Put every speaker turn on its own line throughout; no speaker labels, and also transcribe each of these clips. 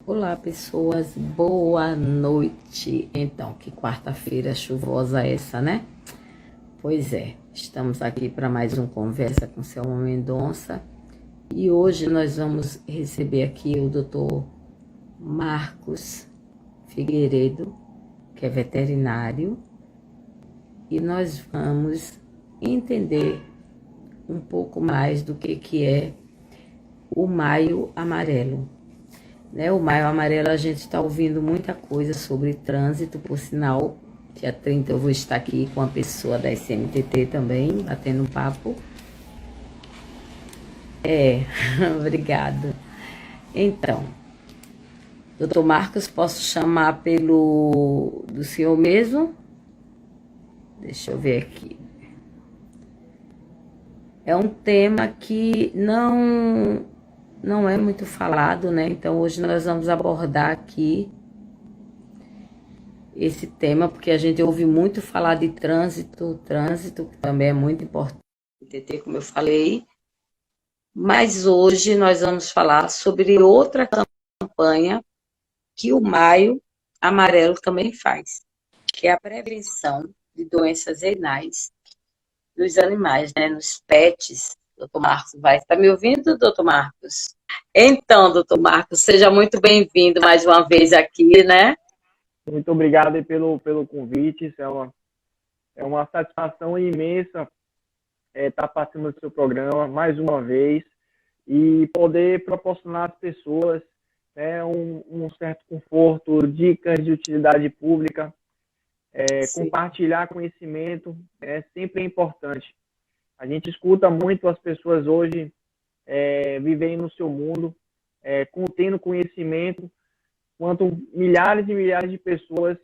Olá, pessoas, boa noite. Então, que quarta-feira chuvosa essa, né? Pois é, estamos aqui para mais um Conversa com Selma Mendonça e hoje nós vamos receber aqui o Dr. Marcos Figueiredo, que é veterinário, e nós vamos entender um pouco mais do que é o Maio Amarelo. Né? O Maio Amarelo, a gente está ouvindo muita coisa sobre trânsito, por sinal, dia 30 eu vou estar aqui com a pessoa da SMTT também, batendo um papo. Obrigado. Então, doutor Marcos, posso chamar pelo do senhor mesmo? Deixa eu ver aqui. É um tema que não é muito falado, né? Então, hoje nós vamos abordar aqui esse tema, porque a gente ouve muito falar de trânsito que também é muito importante, como eu falei, mas hoje nós vamos falar sobre outra campanha que o Maio Amarelo também faz, que é a prevenção de doenças renais nos animais, né, nos pets. Doutor Marcos vai estar me ouvindo, doutor Marcos? Então, doutor Marcos, seja muito bem-vindo mais uma vez aqui, né?
Muito obrigado aí pelo convite. Isso é uma satisfação imensa estar participando do seu programa mais uma vez e poder proporcionar às pessoas, né, um certo conforto, dicas de utilidade pública, compartilhar conhecimento sempre é importante. A gente escuta muito as pessoas hoje vivendo no seu mundo, tendo conhecimento, quanto milhares e milhares de pessoas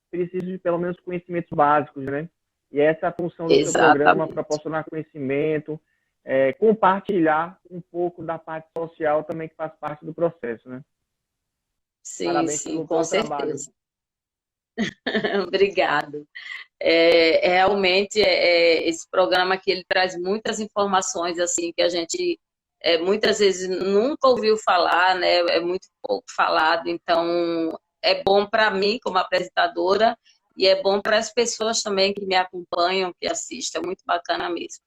precisam de pelo menos conhecimentos básicos, né? E essa é a função do seu programa, proporcionar conhecimento, compartilhar um pouco da parte social também, que faz parte do processo, né?
Sim,
Parabéns
sim,
pelo
com
teu trabalho.
certeza. Obrigado. Realmente, esse programa aqui, ele traz muitas informações, assim, que a gente muitas vezes nunca ouviu falar, né? É muito pouco falado, então é bom para mim como apresentadora e é bom para as pessoas também que me acompanham, que assistem, é muito bacana mesmo.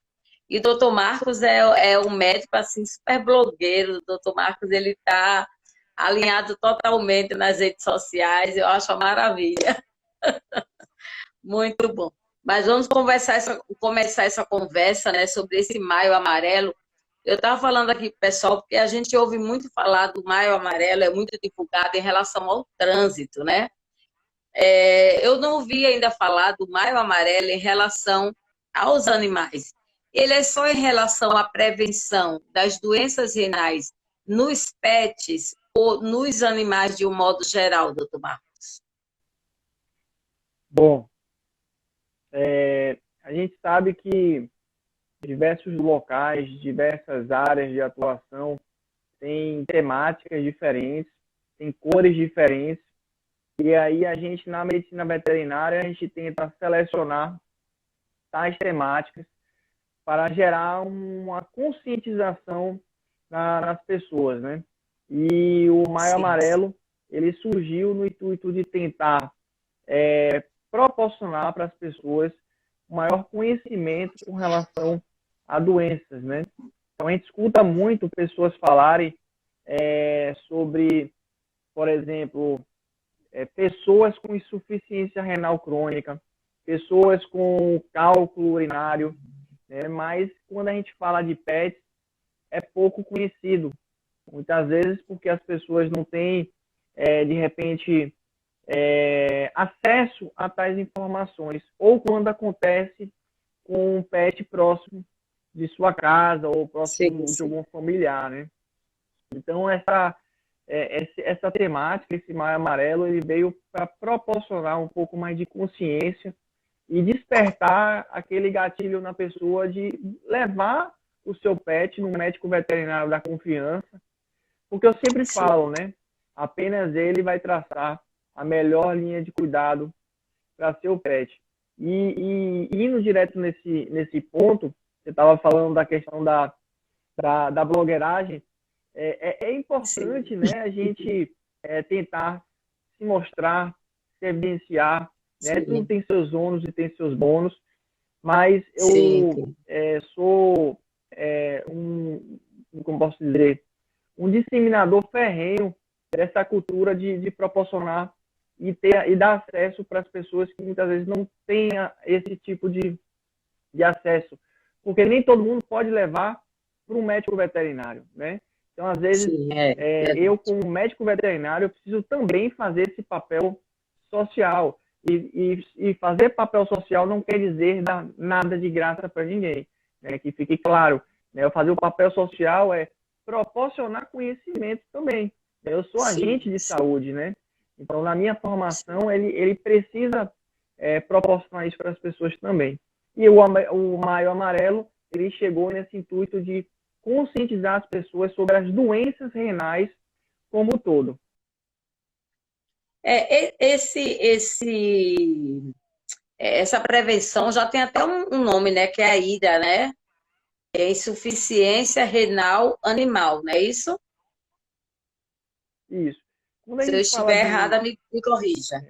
E o doutor Marcos é um médico assim super blogueiro. O doutor Marcos, ele está alinhado totalmente nas redes sociais, eu acho uma maravilha. Muito bom. Mas vamos começar essa conversa, né, sobre esse Maio Amarelo. Eu estava falando aqui para o pessoal, porque a gente ouve muito falar do Maio Amarelo, é muito divulgado em relação ao trânsito, né? Eu não ouvi ainda falar do Maio Amarelo em relação aos animais. Ele é só em relação à prevenção das doenças renais nos pets ou nos animais de um modo geral, doutor Marcos?
Bom, a gente sabe que diversos locais, diversas áreas de atuação têm temáticas diferentes, têm cores diferentes, e aí a gente, na medicina veterinária, a gente tenta selecionar tais temáticas para gerar uma conscientização nas pessoas, né? E o Maio Amarelo, ele surgiu no intuito de tentar proporcionar para as pessoas um maior conhecimento com relação a doenças, né? Então a gente escuta muito pessoas falarem sobre, por exemplo, pessoas com insuficiência renal crônica, pessoas com cálculo urinário, né? Mas quando a gente fala de PET, é pouco conhecido. Muitas vezes porque as pessoas não têm, de repente, acesso a tais informações, ou quando acontece com um pet próximo de sua casa ou próximo de algum familiar, né? Então, essa temática, esse Maio Amarelo, ele veio para proporcionar um pouco mais de consciência e despertar aquele gatilho na pessoa de levar o seu pet no médico veterinário da confiança, porque eu sempre falo, né? Apenas ele vai traçar a melhor linha de cuidado para seu pet. E indo direto nesse ponto, você estava falando da questão da blogueiragem, é importante, né, a gente tentar se mostrar, se evidenciar, né? Tudo
Sim,
tem seus ônus e tem seus bônus, mas
sim,
eu sou como posso dizer, um disseminador ferrenho dessa cultura de proporcionar e dar acesso para as pessoas que muitas vezes não tenham esse tipo de acesso, porque nem todo mundo pode levar para um médico veterinário, né? Então, às vezes,
sim,
eu,
verdade.
como médico veterinário, eu preciso também fazer esse papel social. E fazer papel social não quer dizer dar nada de graça para ninguém, né? Que fique claro, né? Eu fazer o papel social é proporcionar conhecimento também. Eu sou agente
Sim,
de
sim.
saúde, né? Então, na minha formação, ele precisa proporcionar isso para as pessoas também. E o Maio Amarelo, ele chegou nesse intuito de conscientizar as pessoas sobre as doenças renais como um todo.
Essa prevenção já tem até um nome, né? Que é a IRA, né? É insuficiência renal animal, não é isso?
Isso. Quando a
Se eu
gente fala
estiver
de
errada, me corrija.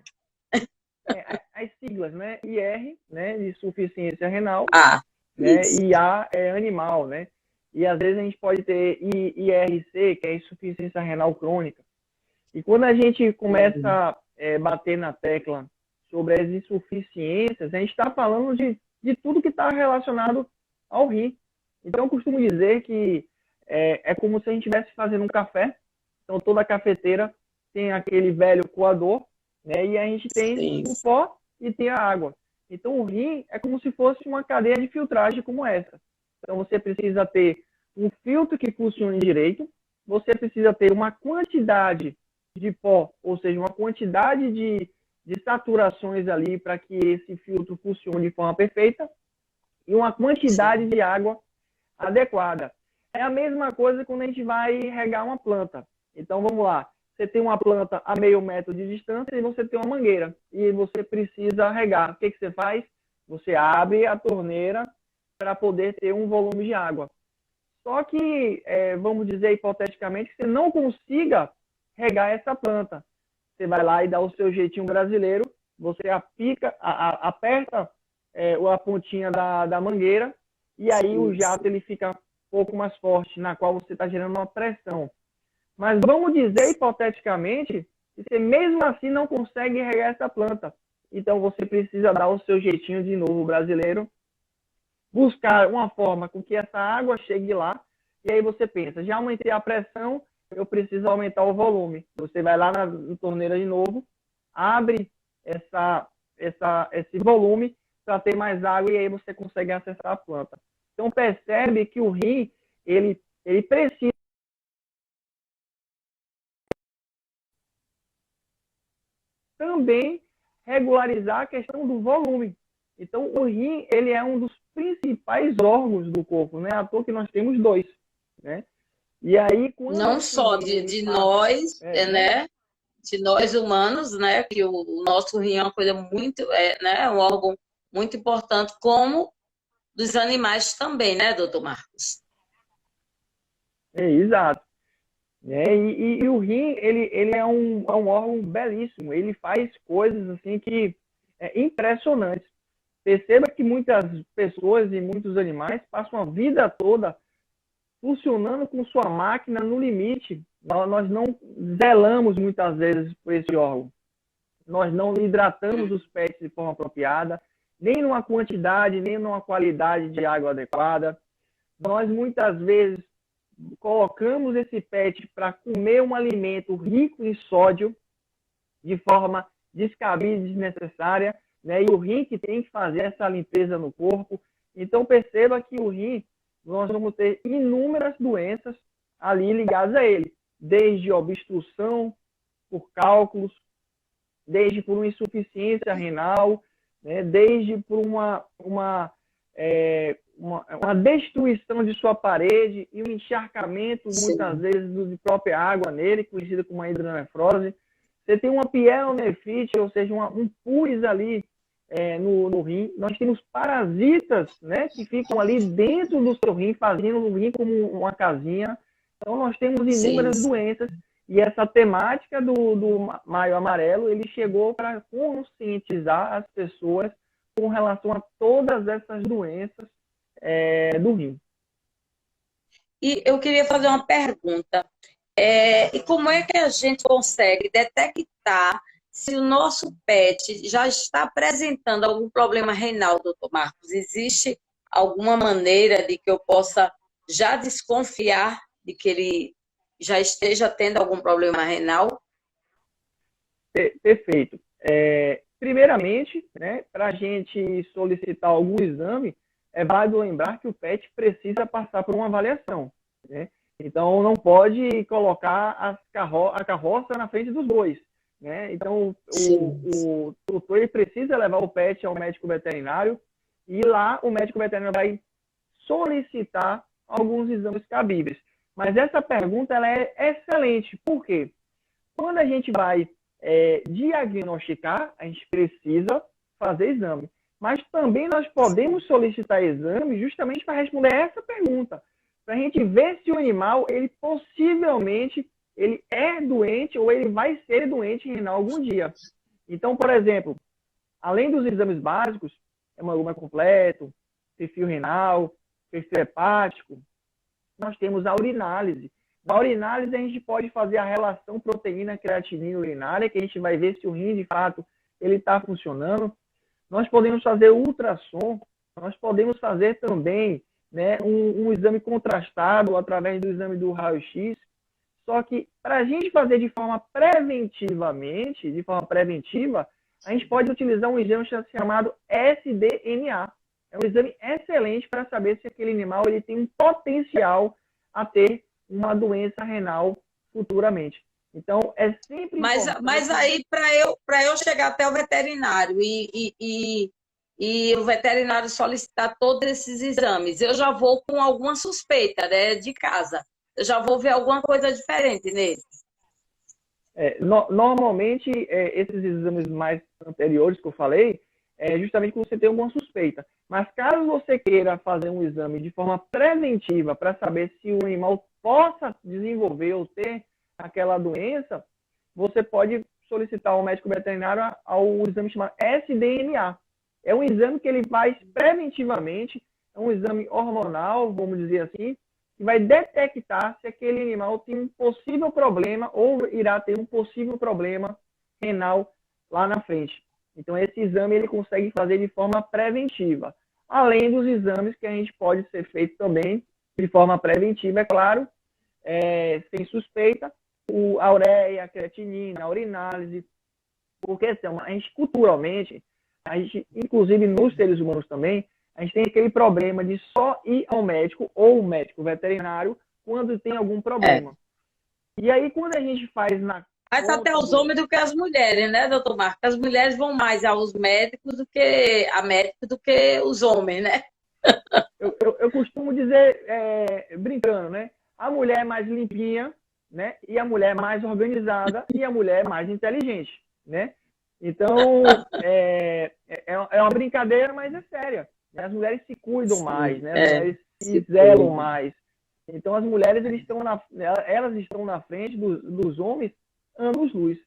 as siglas, né? IR, né, de insuficiência renal,
Ah,
né?
isso.
E A é animal, né? E às vezes a gente pode ter IRC, que é insuficiência renal crônica. E quando a gente começa
Sim,
a bater na tecla sobre as insuficiências, a gente está falando de tudo que está relacionado ao rim. Então, eu costumo dizer que é como se a gente estivesse fazendo um café. Então, toda cafeteira tem aquele velho coador, né? E a gente tem
sim,
o pó e tem a água. Então, o rim é como se fosse uma cadeia de filtragem como essa. Então, você precisa ter um filtro que funcione direito, você precisa ter uma quantidade de pó, ou seja, uma quantidade de saturações ali para que esse filtro funcione de forma perfeita e uma quantidade
sim.
de água adequada. É a mesma coisa quando a gente vai regar uma planta. Então, vamos lá. Você tem uma planta a meio metro de distância e você tem uma mangueira. E você precisa regar. O que você faz? Você abre a torneira para poder ter um volume de água. Só que, vamos dizer hipoteticamente, que você não consiga regar essa planta. Você vai lá e dá o seu jeitinho brasileiro, você aperta a pontinha da mangueira e aí o
Sim,
jato ele fica um pouco mais forte, na qual você está gerando uma pressão. Mas vamos dizer hipoteticamente que você mesmo assim não consegue regar essa planta. Então você precisa dar o seu jeitinho de novo brasileiro, buscar uma forma com que essa água chegue lá, e aí você pensa, já aumentei a pressão, eu preciso aumentar o volume. Você vai lá na torneira de novo, abre esse volume para ter mais água e aí você consegue acessar a planta. Então percebe que o rim, ele precisa também regularizar a questão do volume. Então o rim, ele é um dos principais órgãos do corpo, né? À toa que nós temos dois, né? E aí, quando
não
esse
só
rim ele
de
está,
nós,
né?
né? De nós humanos, né? Que o nosso rim é uma coisa muito, né? Um órgão muito importante, como dos animais também, né, doutor Marcos?
Exato. Né? E o rim, ele é um órgão belíssimo. Ele faz coisas assim que impressionantes. Perceba que muitas pessoas e muitos animais passam a vida toda funcionando com sua máquina no limite. Nós não zelamos muitas vezes por esse órgão. Nós não hidratamos os pets de forma apropriada, nem numa quantidade, nem numa qualidade de água adequada. Nós muitas vezes colocamos esse pet para comer um alimento rico em sódio de forma descabida e desnecessária, né? E o rim que tem que fazer essa limpeza no corpo. Então perceba que o rim, nós vamos ter inúmeras doenças ali ligadas a ele, desde obstrução por cálculos, desde por uma insuficiência renal, né? Desde por uma destruição de sua parede e um encharcamento, muitas
Sim,
vezes, de própria água nele, conhecida como uma hidronefrose. Você tem uma pielonefrite, ou seja, um pus ali no rim. Nós temos parasitas, né, que ficam ali dentro do seu rim, fazendo o rim como uma casinha. Então, nós temos
sim,
inúmeras
sim.
doenças E essa temática do Maio Amarelo, ele chegou para conscientizar as pessoas com relação a todas essas doenças do rim.
E eu queria fazer uma pergunta. E como é que a gente consegue detectar se o nosso pet já está apresentando algum problema renal, doutor Marcos? Existe alguma maneira de que eu possa já desconfiar de que ele já esteja tendo algum problema renal?
Perfeito. Primeiramente, né, para a gente solicitar algum exame, é válido lembrar que o PET precisa passar por uma avaliação, né? Então, não pode colocar a carroça na frente dos bois, né? Então, o tutor ele precisa levar o PET ao médico veterinário e lá o médico veterinário vai solicitar alguns exames cabíveis. Mas essa pergunta ela é excelente. Por quê? Quando a gente vai diagnosticar, a gente precisa fazer exame. Mas também nós podemos solicitar exame justamente para responder essa pergunta. Para a gente ver se o animal, ele possivelmente, ele é doente ou ele vai ser doente renal algum dia. Então, por exemplo, além dos exames básicos, hemograma completo, perfil renal, perfil hepático, nós temos a urinálise. Na urinálise, a gente pode fazer a relação proteína-creatinina urinária, que a gente vai ver se o rim, de fato, ele está funcionando. Nós podemos fazer ultrassom, nós podemos fazer também, né, um exame contrastado através do exame do raio-x. Só que, para a gente fazer de forma preventiva, a gente pode utilizar um exame chamado SDMA. É um exame excelente para saber se aquele animal ele tem um potencial a ter uma doença renal futuramente. Então, é sempre
Mas aí, para eu chegar até o veterinário e o veterinário solicitar todos esses exames, eu já vou com alguma suspeita, né, de casa. Eu já vou ver alguma coisa diferente nele.
Normalmente, esses exames mais anteriores que eu falei, é justamente quando você tem alguma suspeita. Mas caso você queira fazer um exame de forma preventiva para saber se o animal possa desenvolver ou ter aquela doença, você pode solicitar ao médico veterinário ao exame chamado SDMA. É um exame que ele faz preventivamente, é um exame hormonal, vamos dizer assim, que vai detectar se aquele animal tem um possível problema ou irá ter um possível problema renal lá na frente. Então, esse exame ele consegue fazer de forma preventiva, além dos exames que a gente pode ser feito também de forma preventiva, é claro, sem suspeita, a ureia, a creatinina, a urinálise, porque assim, a gente culturalmente, a gente, inclusive nos seres humanos também, a gente tem aquele problema de só ir ao médico ou o médico veterinário quando tem algum problema. E aí, quando a gente faz na
mais até os homens do que as mulheres, né, doutor Marcos? As mulheres vão mais aos médicos do que os homens, né?
Eu costumo dizer, brincando, né? A mulher é mais limpinha, né? E a mulher é mais organizada e a mulher é mais inteligente, né? Então, é uma brincadeira, mas é séria. As mulheres se cuidam mais, né? As mulheres se zelam mais. Então, as mulheres elas estão na frente dos homens anos-luz.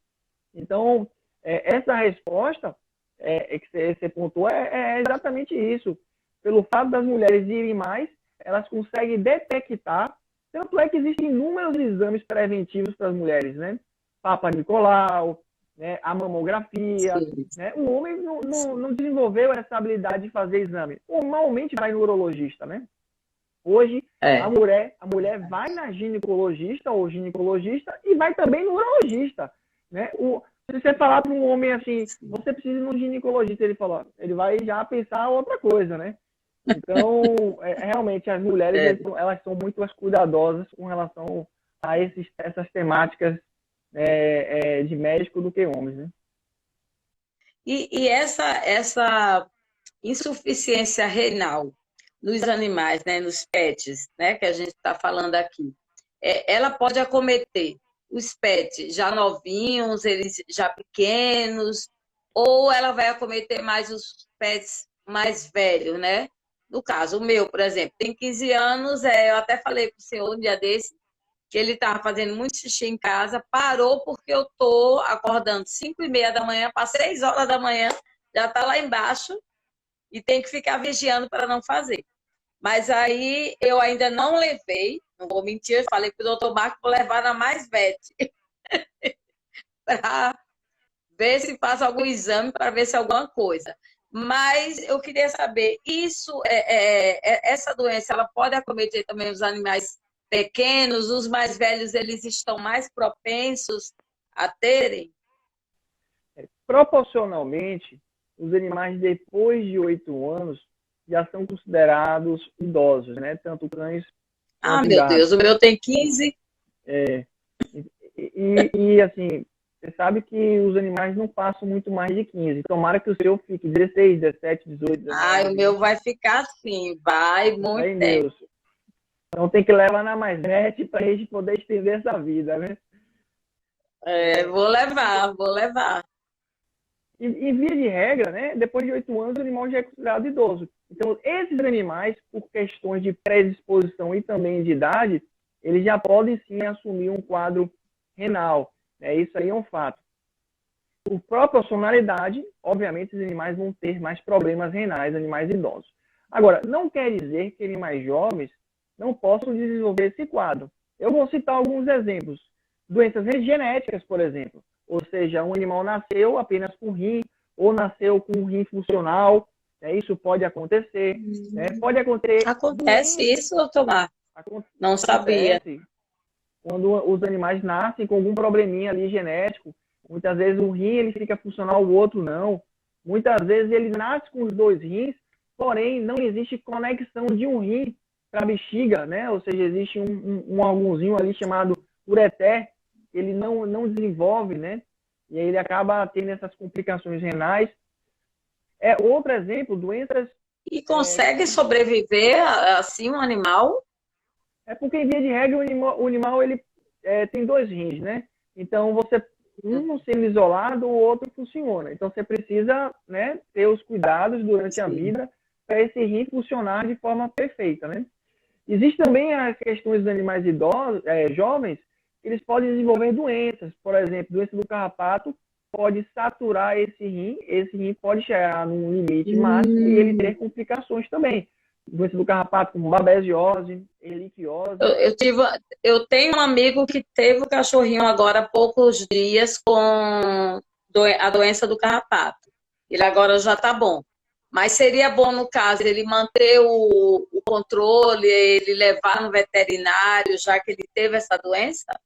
Então, essa resposta que você pontuou é exatamente isso. Pelo fato das mulheres irem mais, elas conseguem detectar. Tanto é que existem inúmeros exames preventivos para as mulheres, né? Papa Nicolau, né? A mamografia. Né? O homem não desenvolveu essa habilidade de fazer exame. Normalmente vai no urologista, né? Hoje, a mulher vai na ginecologista ou ginecologista e vai também no urologista. Né? Se você falar para um homem assim, você precisa ir no ginecologista, ele vai já pensar outra coisa, né? Então, realmente, as mulheres elas são muito mais cuidadosas com relação a essas temáticas de médico do que homens, né?
E essa insuficiência renal nos animais, né, nos pets, né, que a gente está falando aqui, ela pode acometer os pets já novinhos, eles já pequenos, ou ela vai acometer mais os pets mais velhos, né? No caso, o meu, por exemplo, tem 15 anos, eu até falei para o senhor um dia desse, que ele estava fazendo muito xixi em casa, parou porque eu tô acordando 5h30 da manhã, para 6 horas da manhã, já está lá embaixo e tem que ficar vigiando para não fazer. Mas aí eu ainda não levei, não vou mentir, eu falei para o doutor Marco, vou levar na Mais Vet para ver se faz algum exame, para ver se é alguma coisa. Mas eu queria saber, essa doença, ela pode acometer também os animais pequenos, os mais velhos, eles estão mais propensos a terem?
Proporcionalmente, os animais depois de 8 anos já são considerados idosos, né? Tanto cães
Ah,
quanto
meu
gatos.
Deus, o meu tem 15.
Assim, você sabe que os animais não passam muito mais de 15. Tomara que o seu fique 16, 17, 18,
Ah,
19,
o meu
20.
vai ficar assim, vai
Fé
muito
em
tempo.
Deus. Então tem que levar na Mais Vet para a gente poder estender essa vida, né?
Vou levar, vou levar.
E via de regra, né, depois de 8 anos, o animal já é considerado idoso. Então, esses animais, por questões de predisposição e também de idade, eles já podem sim assumir um quadro renal. Né? Isso aí é um fato. Por proporcionalidade, obviamente, os animais vão ter mais problemas renais, animais idosos. Agora, não quer dizer que animais jovens não possam desenvolver esse quadro. Eu vou citar alguns exemplos. Doenças genéticas, por exemplo. Ou seja, um animal nasceu apenas com rim, ou nasceu com um rim funcional. Né? Isso pode acontecer. Né? Pode acontecer
Acontece isso, doutor Marco? Não sabia.
Acontece quando os animais nascem com algum probleminha ali genético. Muitas vezes um rim ele fica funcional, o outro não. Muitas vezes ele nasce com os dois rins, porém não existe conexão de um rim para a bexiga, né? Ou seja, existe um órgãozinho ali chamado ureter, ele não desenvolve, né? E aí ele acaba tendo essas complicações renais. Outro exemplo, doenças...
E consegue sobreviver assim um animal?
Porque, em via de regra, o animal ele, tem dois rins, né? Então, um sendo isolado, o outro funciona. Então, você precisa, né, ter os cuidados durante a vida para esse rim funcionar de forma perfeita, né? Existem também as questões dos animais idosos, jovens, eles podem desenvolver doenças. Por exemplo, doença do carrapato pode saturar esse rim pode chegar num limite máximo e ele ter complicações também. Doença do carrapato como babesiose, erliquiose.
Eu tenho um amigo que teve o cachorrinho agora há poucos dias com a doença do carrapato. Ele agora já está bom. Mas seria bom, no caso, ele manter o controle, ele levar no veterinário, já que ele teve essa doença?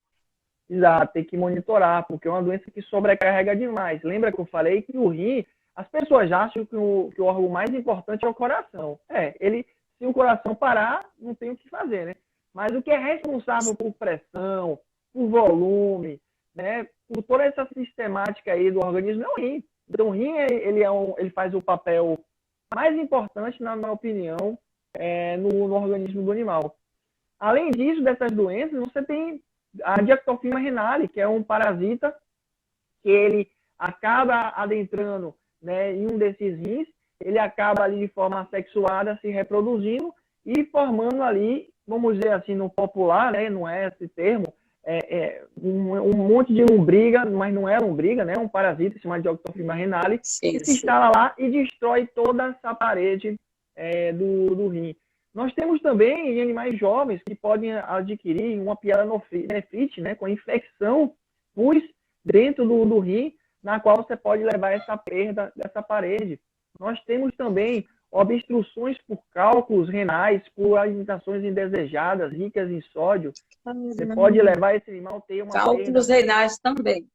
Exato, tem que monitorar, porque é uma doença que sobrecarrega demais. Lembra que eu falei que o rim, as pessoas acham que o órgão mais importante é o coração. Se o coração parar, não tem o que fazer, né? Mas o que é responsável por pressão, por volume, né, por toda essa sistemática aí do organismo é o rim. Então o rim, ele faz o papel mais importante, na minha opinião, no organismo do animal. Além disso, dessas doenças, você tem a Diactophyma renale, que é um parasita que ele acaba adentrando, né, em um desses rins, ele acaba ali de forma assexuada se reproduzindo e formando ali, vamos dizer assim, no popular, né, não é esse termo, um monte de lombriga, mas não é lombriga, né, um parasita chamado Diactophyma renale, que se instala lá e destrói toda essa parede do rim. Nós temos também animais jovens que podem adquirir uma pielonefrite, né, com infecção pus dentro do rim, na qual você pode levar essa perda dessa parede. Nós temos também obstruções por cálculos renais, por alimentações indesejadas, ricas em sódio. Você pode levar esse animal a ter uma
cálculos renais também.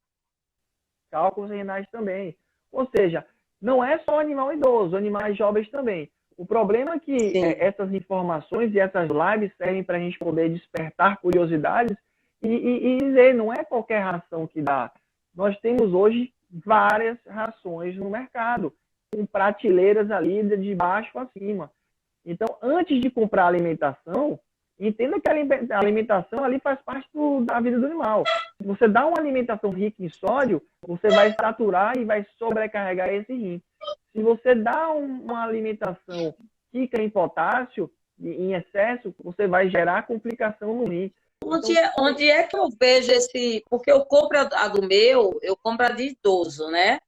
Cálculos renais também. Ou seja, não é só animal idoso, animais jovens também. O problema é que essas informações e essas lives servem para a gente poder despertar curiosidades e dizer, não é qualquer ração que dá. Nós temos hoje várias rações no mercado, com prateleiras ali de baixo a cima. Então, antes de comprar alimentação, entenda que a alimentação ali faz parte da vida do animal. Se você dá uma alimentação rica em sódio, você vai saturar e vai sobrecarregar esse rim. Se você dá uma alimentação rica em potássio, em excesso, você vai gerar complicação no rim.
Onde é que eu vejo esse... Porque eu compro a do meu, eu compro a de idoso, né?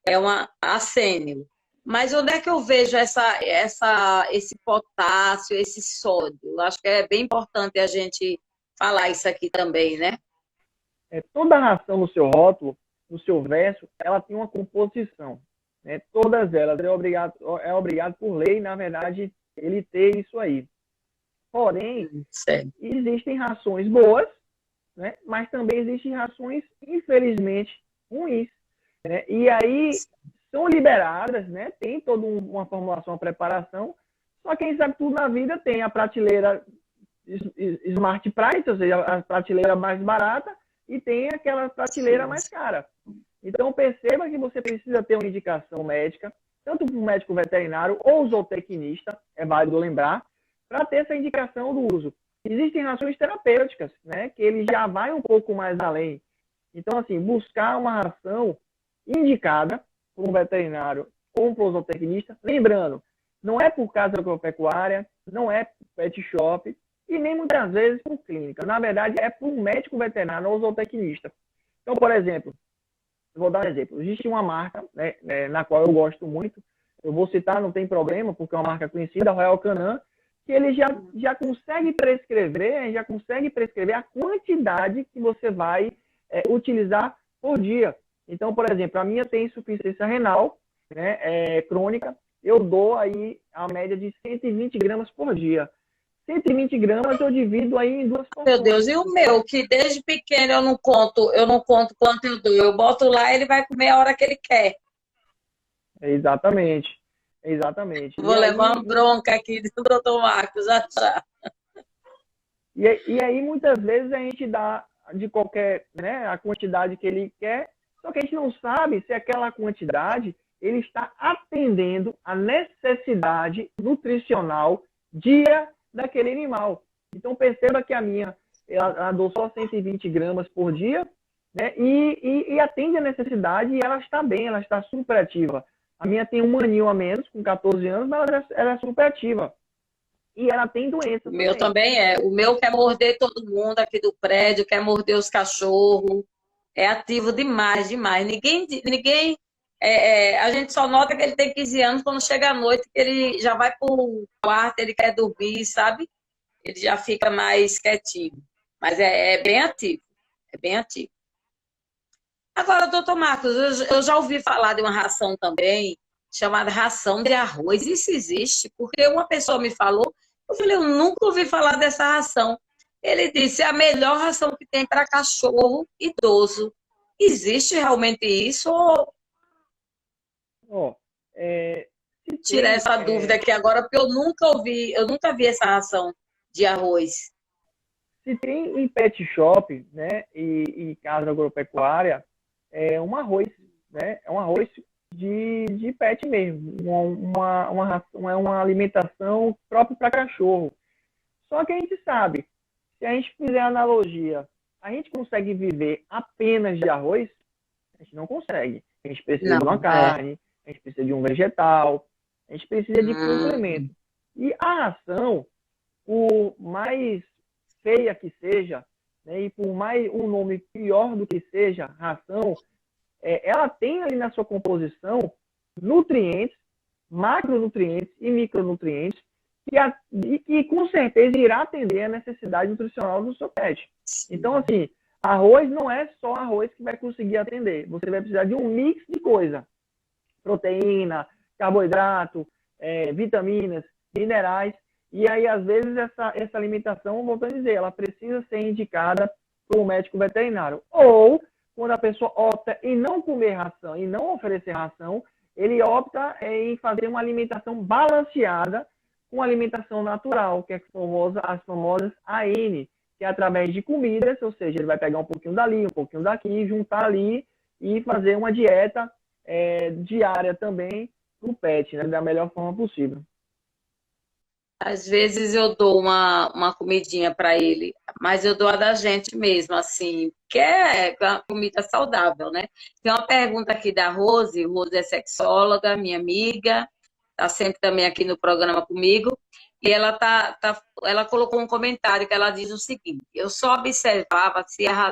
É uma sênior. Mas onde é que eu vejo esse potássio, esse sódio? Eu acho que é bem importante a gente falar isso aqui também, né?
Toda ração no seu rótulo, no seu verso, ela tem uma composição. Né? Todas elas é obrigado por lei, na verdade, ele ter isso aí. Porém,
Certo.
existem rações boas, né? Mas também existem rações, infelizmente, ruins. Né? E aí são liberadas, né? Tem toda uma formulação, uma preparação, só quem sabe tudo na vida tem a prateleira Smart Price, ou seja, a prateleira mais barata, e tem aquela prateleira mais cara. Então, perceba que você precisa ter uma indicação médica, tanto para o médico veterinário ou zootecnista, é válido lembrar, para ter essa indicação do uso. Existem rações terapêuticas, né, que ele já vai um pouco mais além. Então, assim, buscar uma ração indicada por um veterinário ou por um zootecnista, lembrando, não é por casa agropecuária, não é por pet shop, e nem muitas vezes por clínica. Na verdade, é por um médico veterinário ou zootecnista. Então, por exemplo, eu vou dar um exemplo. Existe uma marca, né, na qual eu gosto muito, eu vou citar, não tem problema, porque é uma marca conhecida, a Royal Canin, que ele já consegue prescrever a quantidade que você vai utilizar por dia. Então, por exemplo, a minha tem insuficiência renal, né, crônica, eu dou aí a média de 120 gramas por dia. 120 gramas eu divido aí em 2 porções.
Meu Deus, e o meu, que desde pequeno eu não conto quanto eu dou. Eu boto lá, ele vai comer a hora que ele quer.
Exatamente.
Vou levar uma bronca aqui do doutor Marcos, já.
E aí, muitas vezes, a gente dá de qualquer, né, a quantidade que ele quer, só que a gente não sabe se aquela quantidade ele está atendendo a necessidade nutricional dia daquele animal. Então, perceba que a minha, ela dou só 120 gramas por dia, né, e atende a necessidade e ela está bem, ela está super ativa. A minha tem um aninho a menos, com 14 anos, mas ela é super ativa. E ela tem doença.
O meu também é. O meu quer morder todo mundo aqui do prédio, quer morder os cachorros. É ativo demais, demais. Ninguém a gente só nota que ele tem 15 anos quando chega à noite, que ele já vai para o quarto, ele quer dormir, sabe? Ele já fica mais quietinho. Mas é bem ativo. É bem ativo. Agora, doutor Marcos, eu já ouvi falar de uma ração também, chamada ração de arroz. Isso existe? Porque uma pessoa me falou, eu falei, eu nunca ouvi falar dessa ração. Ele disse, é a melhor ração que tem para cachorro idoso. Existe realmente isso? Tirar essa dúvida aqui agora, porque eu nunca vi essa ração de arroz.
Se tem em pet shop, né, e casa agropecuária, é um arroz, né? É um arroz de pet mesmo, uma alimentação própria para cachorro. Só que a gente sabe, se a gente fizer analogia, a gente consegue viver apenas de arroz? A gente não consegue. A gente precisa de uma carne, a gente precisa de um vegetal, a gente precisa de complemento. E a ração, por mais feia que seja, né, e por mais um nome pior do que seja, ração, ela tem ali na sua composição nutrientes, macronutrientes e micronutrientes, que com certeza irá atender a necessidade nutricional do seu pet. Então, assim, arroz não é só arroz que vai conseguir atender. Você vai precisar de um mix de coisa. Proteína, carboidrato, vitaminas, minerais. E aí, às vezes, essa alimentação, voltando a dizer, ela precisa ser indicada por um médico veterinário. Ou, quando a pessoa opta em não comer ração, em não oferecer ração, ele opta em fazer uma alimentação balanceada com alimentação natural, que é as famosas AN, que é através de comidas, ou seja, ele vai pegar um pouquinho dali, um pouquinho daqui, juntar ali e fazer uma dieta diária também para o pet, né, da melhor forma possível.
Às vezes eu dou uma comidinha para ele, mas eu dou a da gente mesmo, assim, que é uma comida saudável, né? Tem uma pergunta aqui da Rose. Rose é sexóloga, minha amiga, está sempre também aqui no programa comigo, e ela tá ela colocou um comentário que ela diz o seguinte: eu só observava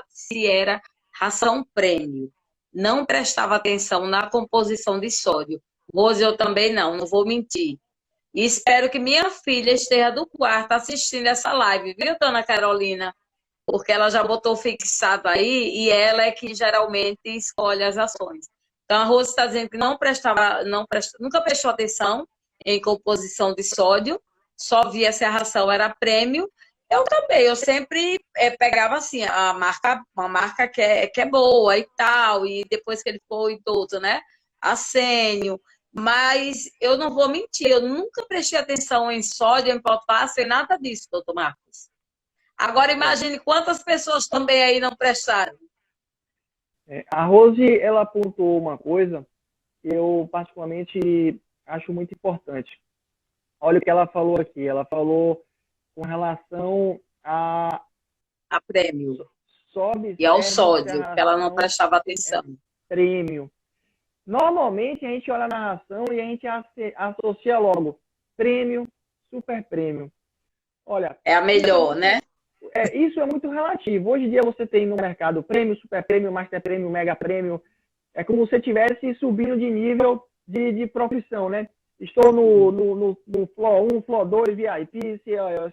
se era ração prêmio, não prestava atenção na composição de sódio. Rose, eu também não vou mentir. E espero que minha filha esteja do quarto assistindo essa live, viu, dona Carolina? Porque ela já botou fixado aí e ela é que geralmente escolhe as ações. Então, a Rose está dizendo que nunca prestou atenção em composição de sódio, só via se a ração era prêmio. Eu também, eu sempre pegava assim, uma marca que é boa e tal, e depois que ele ficou idoso, né? Assênio. Mas eu não vou mentir, eu nunca prestei atenção em sódio, em potássio, em nada disso, doutor Marcos. Agora imagine quantas pessoas também aí não prestaram.
A Rose, ela apontou uma coisa que eu particularmente acho muito importante. Olha o que ela falou aqui. Ela falou com relação a
prêmio
sobe
e ao
serve
sódio,
se a
que ela não
ração
prestava atenção.
prêmio. Normalmente a gente olha na ração e a gente associa logo prêmio, super prêmio. Olha,
É a melhor, né?
Isso é muito relativo. Hoje em dia você tem no mercado prêmio, super prêmio, master prêmio, mega prêmio. É como se você estivesse subindo de nível de profissão, né? Estou no Floor 1, Floor 2, VIP,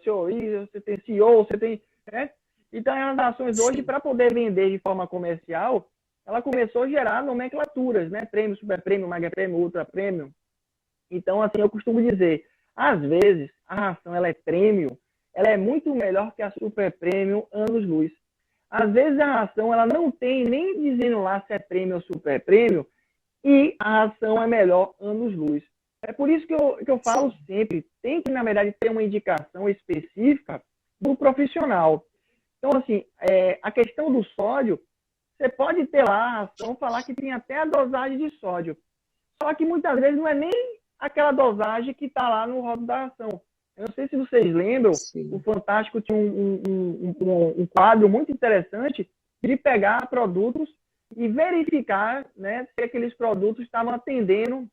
COI, você tem CEO, você tem... Né? Então, as ações hoje, para poder vender de forma comercial, ela começou a gerar nomenclaturas, né? Prêmio, super prêmio, mega prêmio, ultra prêmio. Então, assim, eu costumo dizer, às vezes, a ração ela é prêmio, ela é muito melhor que a super prêmio anos-luz. Às vezes, a ração ela não tem nem dizendo lá se é prêmio ou super prêmio, e a ração é melhor anos-luz. É por isso que eu falo sempre, tem que, na verdade, ter uma indicação específica do profissional. Então, assim, a questão do sódio, você pode ter lá a ração, falar que tem até a dosagem de sódio. Só que muitas vezes não é nem aquela dosagem que está lá no rótulo da ração. Eu não sei se vocês lembram,
Sim.
o Fantástico tinha um quadro muito interessante de pegar produtos e verificar, né, se aqueles produtos estavam atendendo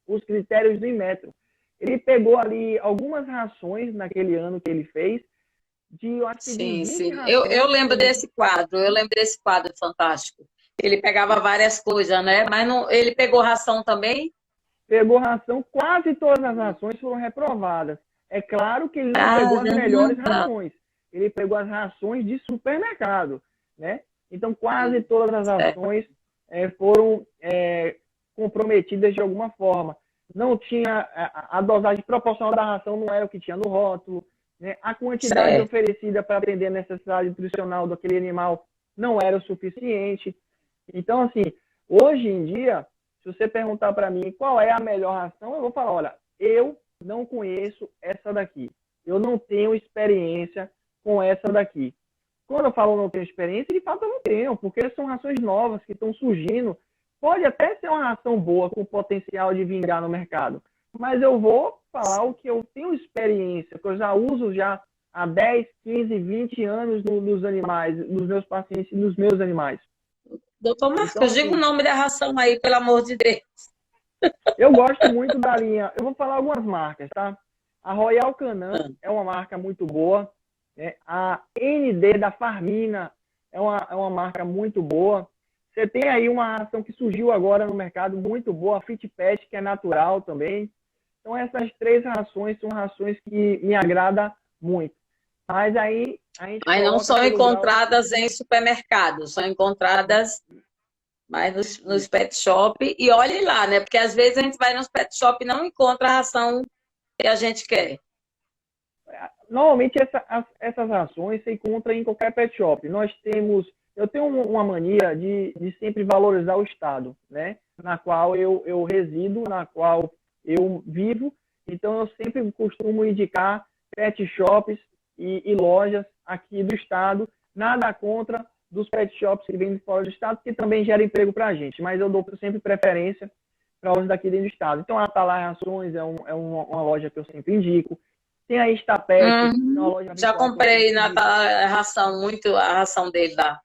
os critérios do Inmetro. Ele pegou ali algumas rações naquele ano que ele fez, eu acho que de 20
Sim.
rações.
Eu lembro desse quadro fantástico. Ele pegava várias coisas, né? Mas não, ele pegou ração também?
Pegou ração, quase todas as rações foram reprovadas. É claro que ele não pegou as melhores rações. Ele pegou as rações de supermercado, né? Então, quase todas as ações foram comprometidas de alguma forma. Não tinha a dosagem proporcional da ração, não era o que tinha no rótulo, né? A quantidade oferecida para atender a necessidade nutricional daquele animal não era o suficiente. Então, assim, hoje em dia, se você perguntar para mim qual é a melhor ração, eu vou falar, olha, eu não conheço essa daqui. Eu não tenho experiência com essa daqui. Quando eu falo não tenho experiência, de fato eu não tenho, porque são rações novas que estão surgindo. Pode até ser uma ração boa, com potencial de vingar no mercado, mas eu vou falar o que eu tenho experiência, que eu já uso já há 10, 15, 20 anos nos animais, nos meus pacientes e nos meus animais.
Doutor Marcos, diga o nome da ração aí, pelo amor de Deus.
Eu gosto muito da linha, eu vou falar algumas marcas, tá? A Royal Canin é uma marca muito boa, né? A ND da Farmina é uma marca muito boa. Você tem aí uma ração que surgiu agora no mercado muito boa, a Fitpet, que é natural também. Então, essas 3 rações são rações que me agradam muito. Mas aí a gente
não são encontradas em supermercados, são encontradas mais nos pet shop. E olhe lá, né? Porque às vezes a gente vai nos pet shop e não encontra a ração que a gente quer.
Normalmente essas rações se encontram em qualquer pet shop. Eu tenho uma mania de sempre valorizar o estado, né? Na qual eu resido, na qual eu vivo. Então, eu sempre costumo indicar pet shops e lojas aqui do estado. Nada contra dos pet shops que vêm de fora do estado, que também gera emprego para a gente. Mas eu dou sempre preferência para os daqui dentro do estado. Então, a Atalaya Rações é uma loja que eu sempre indico. Tem a Estapet, uma loja
já comprei na ração, muito a ração dele lá.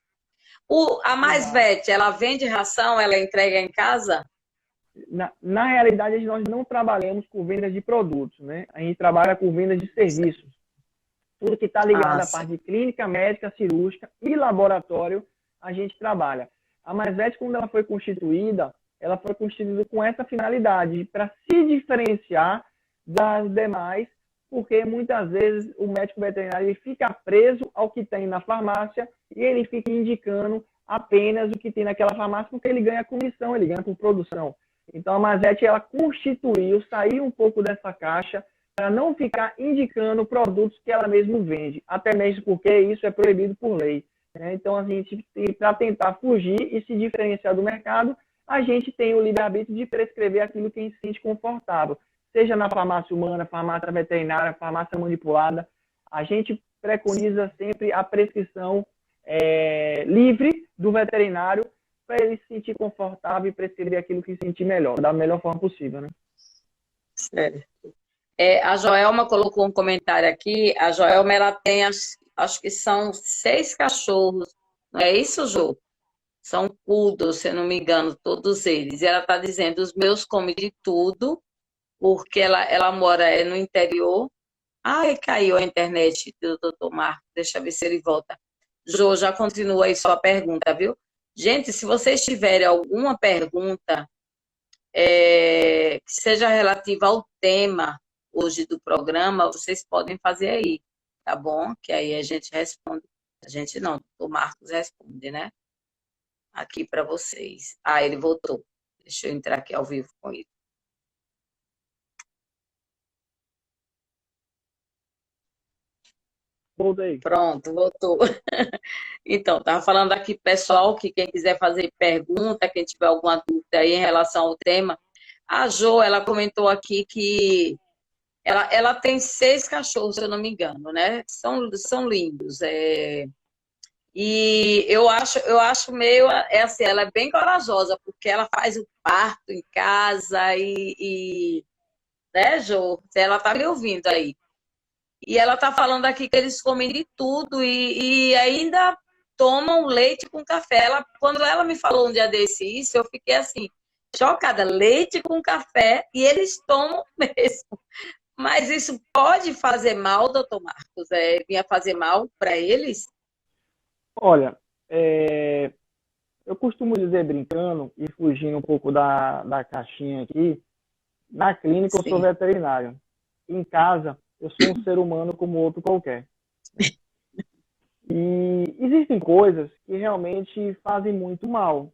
A Mais Vet, ela vende ração, ela entrega em casa?
Na realidade, nós não trabalhamos com vendas de produtos, né? A gente trabalha com vendas de serviços. Tudo que está ligado à
sim.
parte de clínica, médica, cirúrgica e laboratório, a gente trabalha. A Masvet, quando ela foi constituída com essa finalidade, para se diferenciar das demais, porque muitas vezes o médico veterinário ele fica preso ao que tem na farmácia e ele fica indicando apenas o que tem naquela farmácia, porque ele ganha comissão, ele ganha por produção. Então a Masvet, ela constituiu, saiu um pouco dessa caixa para não ficar indicando produtos que ela mesma vende, até mesmo porque isso é proibido por lei. Então, a gente, para tentar fugir e se diferenciar do mercado, a gente tem o livre-arbítrio de prescrever aquilo que a gente se sente confortável. Seja na farmácia humana, farmácia veterinária, farmácia manipulada, a gente preconiza sempre a prescrição livre do veterinário para ele se sentir confortável e prescrever aquilo que se sentir melhor, da melhor forma possível, né?
Certo. A Joelma colocou um comentário aqui. A Joelma, ela tem, acho que são 6 cachorros. Não é isso, Jô? São poodles, se eu não me engano, todos eles. E ela está dizendo, os meus comem de tudo, porque ela mora no interior. Ai, caiu a internet do Dr. Marcos. Deixa eu ver se ele volta. Jô, já continua aí sua pergunta, viu? Gente, se vocês tiverem alguma pergunta que seja relativa ao tema hoje do programa, vocês podem fazer aí, tá bom? Que aí a gente responde. A gente não, o Marcos responde, né? Aqui para vocês. Ah, ele voltou. Deixa eu entrar aqui ao vivo com ele.
Voltei.
Pronto, voltou. Então, estava falando aqui, pessoal, que quem quiser fazer pergunta, quem tiver alguma dúvida aí em relação ao tema, a Jo, ela comentou aqui que ela tem 6 cachorros, se eu não me engano, né? São lindos. E eu acho meio, assim, ela é bem corajosa, porque ela faz o parto em casa né, Jo? Ela tá me ouvindo aí. E ela tá falando aqui que eles comem de tudo e ainda tomam leite com café. Quando ela me falou um dia desse isso, eu fiquei assim, chocada. Leite com café e eles tomam mesmo. Mas isso pode fazer mal, doutor Marcos? Vinha fazer mal para eles?
Olha, eu costumo dizer brincando e fugindo um pouco da caixinha aqui, na clínica eu sou
Sim.
veterinário. Em casa, eu sou um ser humano como outro qualquer. E existem coisas que realmente fazem muito mal.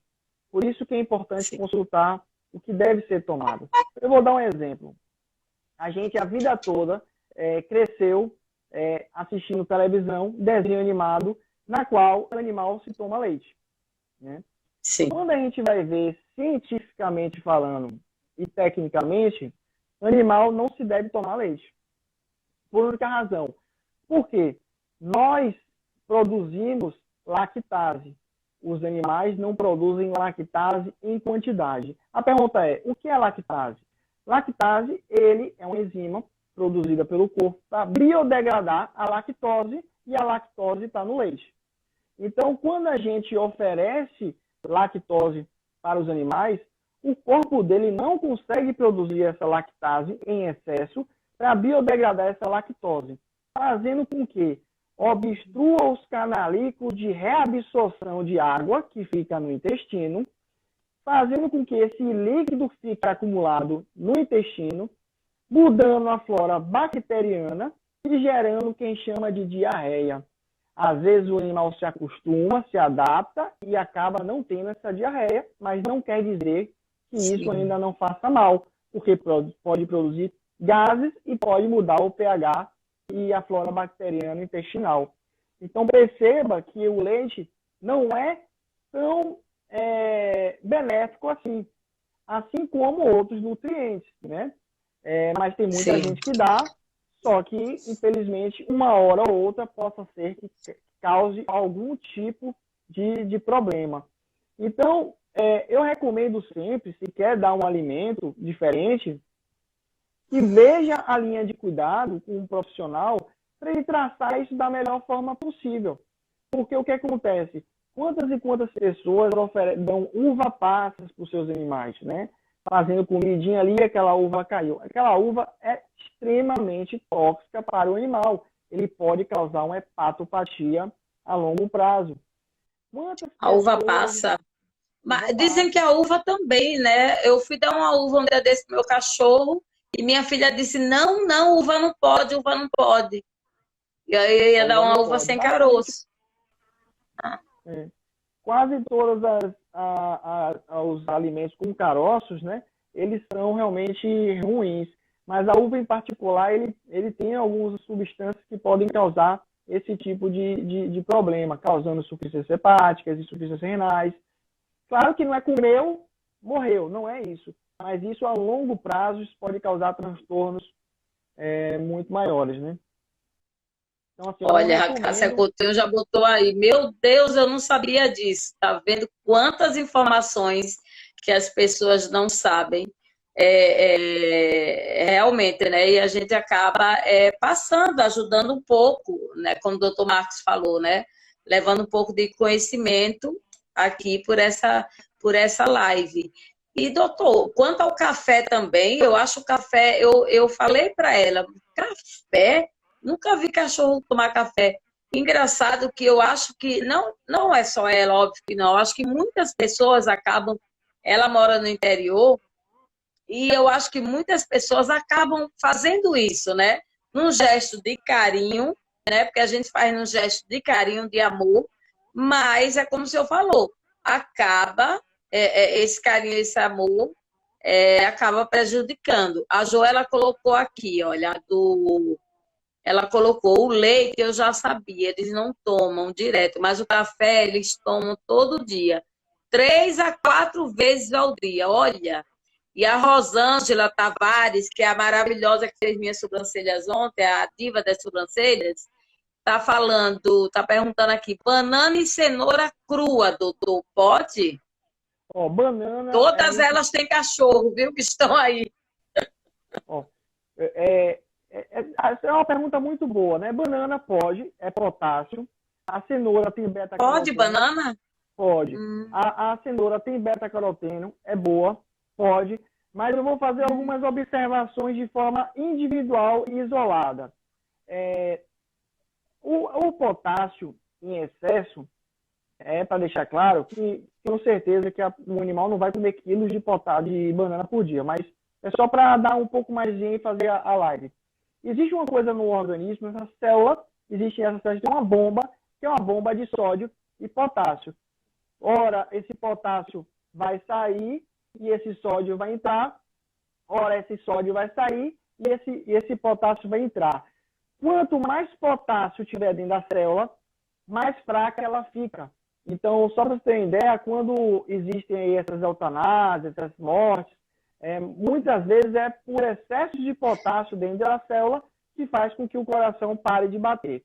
Por isso que é importante
Sim.
consultar o que deve ser tomado. Eu vou dar um exemplo. A gente, a vida toda, cresceu assistindo televisão, desenho animado, na qual o animal se toma leite. Né?
Sim.
Quando a gente vai ver cientificamente falando e tecnicamente, o animal não se deve tomar leite. Por única razão. Por quê? Nós produzimos lactase. Os animais não produzem lactase em quantidade. A pergunta é, o que é lactase? Lactase, ele é uma enzima produzida pelo corpo para biodegradar a lactose e a lactose está no leite. Então, quando a gente oferece lactose para os animais, o corpo dele não consegue produzir essa lactase em excesso para biodegradar essa lactose, fazendo com que obstrua os canalículos de reabsorção de água que fica no intestino, fazendo com que esse líquido fique acumulado no intestino, mudando a flora bacteriana e gerando o que a gente chama de diarreia. Às vezes o animal se acostuma, se adapta e acaba não tendo essa diarreia, mas não quer dizer que isso ainda não faça mal, porque pode produzir gases e pode mudar o pH e a flora bacteriana intestinal. Então perceba que o leite não é tão benéfico assim como outros nutrientes, né? Mas tem muita gente que dá, só que, infelizmente, uma hora ou outra possa ser que cause algum tipo de problema. Então, eu recomendo sempre, se quer dar um alimento diferente, que veja a linha de cuidado com um profissional para ele traçar isso da melhor forma possível. Porque o que acontece? Quantas e quantas pessoas dão uva passas para os seus animais, né? Fazendo comidinha ali, aquela uva caiu. Aquela uva é extremamente tóxica para o animal. ele pode causar uma hepatopatia a longo prazo. Quantas
A uva
pessoas...
passa. Mas
Uva
dizem que
passa.
a uva também, né? Eu fui dar uma uva um dia desse pro meu cachorro e minha filha disse: não, não, uva não pode, uva não pode. E aí eu
A
ia dar
uva não
uma uva
pode.
sem
Basicamente,
caroço. Ah,
quase todos os alimentos com caroços, né, eles são realmente ruins. Mas a uva em particular, ele tem algumas substâncias que podem causar esse tipo de problema, causando insuficiências hepáticas, insuficiências renais. Claro que não é comeu, morreu, não é isso. Mas isso a longo prazo isso pode causar transtornos muito maiores, né? Então, assim, eu não
olha, a Cássia
recomendo.
Coutinho já botou aí. Meu Deus, eu não sabia disso. Tá vendo quantas informações que as pessoas não sabem realmente, né? E a gente acaba passando, ajudando um pouco, né? Como o doutor Marcos falou, né? Levando um pouco de conhecimento aqui por essa live. E, doutor, quanto ao café também, eu acho o café, eu falei para ela, café? Nunca vi cachorro tomar café. Engraçado que eu acho que não é só ela, óbvio que não. Eu acho que muitas pessoas acabam. Ela mora no interior e eu acho que muitas pessoas acabam fazendo isso, né? Num gesto de carinho, né? Porque a gente faz num gesto de carinho, de amor, mas é como o senhor falou, acaba esse carinho, esse amor, acaba prejudicando. A Joela colocou aqui, olha, ela colocou o leite, eu já sabia, eles não tomam direto, mas o café eles tomam todo dia, 3 a 4 vezes ao dia, olha. E a Rosângela Tavares, que é a maravilhosa que fez minhas sobrancelhas ontem, a diva das sobrancelhas, tá falando, tá perguntando aqui, banana e cenoura crua, doutor, pode?
Ó, banana
Todas elas têm cachorro, viu, que estão aí.
ó, essa é uma pergunta muito boa, né? Banana pode, é potássio. A cenoura tem
Pode
beta-caroteno,
banana?
pode.
Hum,
A cenoura tem beta-caroteno, é boa, pode. Mas eu vou fazer algumas observações de forma individual e isolada. É, o potássio em excesso, para deixar claro, que tenho certeza que o animal não vai comer quilos de potássio de banana por dia, mas é só para dar um pouco mais de ênfase à live. Existe uma coisa no organismo, essa célula, existe essa célula, tem uma bomba, que é uma bomba de sódio e potássio. Ora, esse potássio vai sair e esse sódio vai entrar. Ora, esse sódio vai sair e esse potássio vai entrar. Quanto mais potássio tiver dentro da célula, mais fraca ela fica. Então, só para você ter ideia, quando existem aí essas eutanásias, essas mortes, muitas vezes é por excesso de potássio dentro da célula que faz com que o coração pare de bater.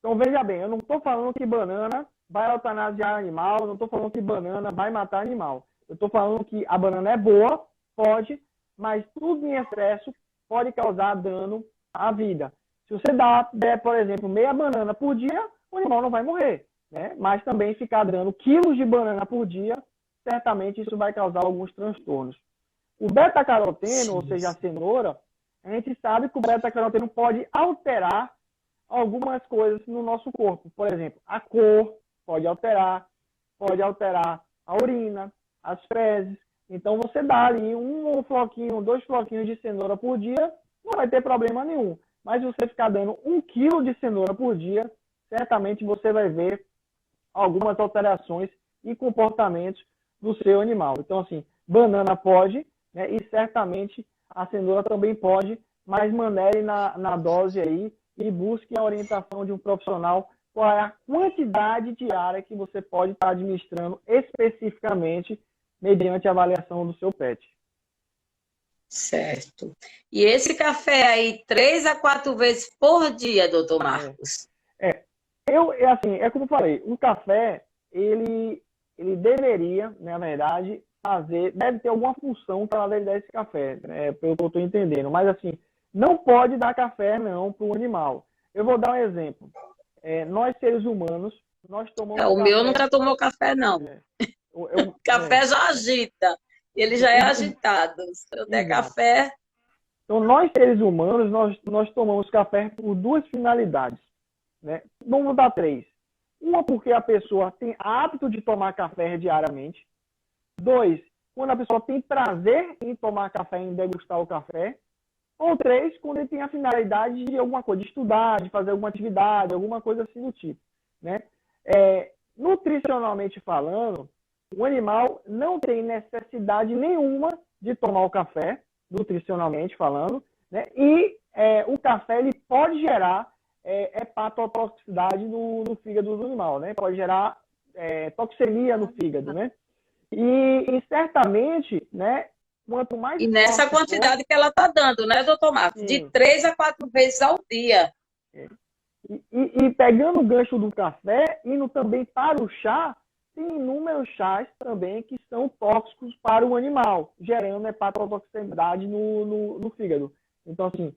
Então, veja bem, eu não estou falando que banana vai eutanasiar animal, não estou falando que banana vai matar animal. Eu estou falando que a banana é boa, pode, mas tudo em excesso pode causar dano à vida. Se você der, por exemplo, meia banana por dia, o animal não vai morrer, né? Mas também ficar dando quilos de banana por dia, certamente isso vai causar alguns transtornos. O beta-caroteno, ou seja, a cenoura, a gente sabe que o beta-caroteno pode alterar algumas coisas no nosso corpo. Por exemplo, a cor pode alterar a urina, as fezes. Então, você dá ali um floquinho, 2 floquinhos de cenoura por dia, não vai ter problema nenhum. Mas se você ficar dando 1 quilo de cenoura por dia, certamente você vai ver algumas alterações e comportamentos do seu animal. Então, assim, banana pode, né, e certamente a cenoura também pode, mas manere na dose aí e busque a orientação de um profissional qual é a quantidade diária que você pode estar administrando especificamente mediante a avaliação do seu pet.
certo. E esse café aí, 3 a 4 vezes por dia, doutor Marcos?
Assim, como eu falei, o café, ele deveria, na verdade, deve ter alguma função para ele dar esse café, né, pelo que eu estou entendendo. Mas, assim, não pode dar café, não, para o animal. Eu vou dar um exemplo. Nós, seres humanos, nós tomamos
O
café...
meu nunca tomou café, não. Café já agita. Ele já é agitado. Se eu der
Exato.
café...
Então, nós, seres humanos, nós tomamos café por duas finalidades, né? Vamos dar três. Uma, porque a pessoa tem hábito de tomar café diariamente. Dois, quando a pessoa tem prazer em tomar café, em degustar o café. Ou três, quando ele tem a finalidade de alguma coisa, de estudar, de fazer alguma atividade, alguma coisa assim do tipo, né? Nutricionalmente falando, o animal não tem necessidade nenhuma de tomar o café, nutricionalmente falando, né? E o café ele pode gerar hepatotoxicidade no fígado do animal, né? Pode gerar toxemia no fígado, né? E certamente, né? Quanto mais
E nessa
forte
quantidade que ela está dando, né, doutor Marcos?
for,
De 3 a 4 vezes ao dia.
E pegando o gancho do café, indo também para o chá, tem inúmeros chás também que são tóxicos para o animal, gerando hepatotoxicidade no fígado. Então, assim,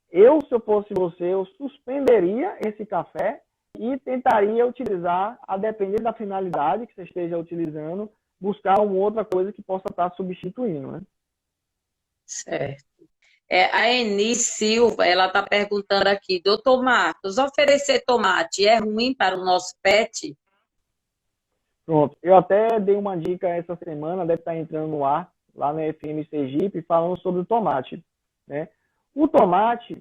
se eu fosse você, eu suspenderia esse café e tentaria utilizar, a depender da finalidade que você esteja utilizando, buscar uma outra coisa que possa estar substituindo, né?
Certo. A Eni Silva, ela está perguntando aqui, doutor Marcos, oferecer tomate é ruim para o nosso pet?
Pronto. Eu até dei uma dica essa semana, deve estar entrando no ar, lá na FM Sergipe, falando sobre o tomate, né? O tomate,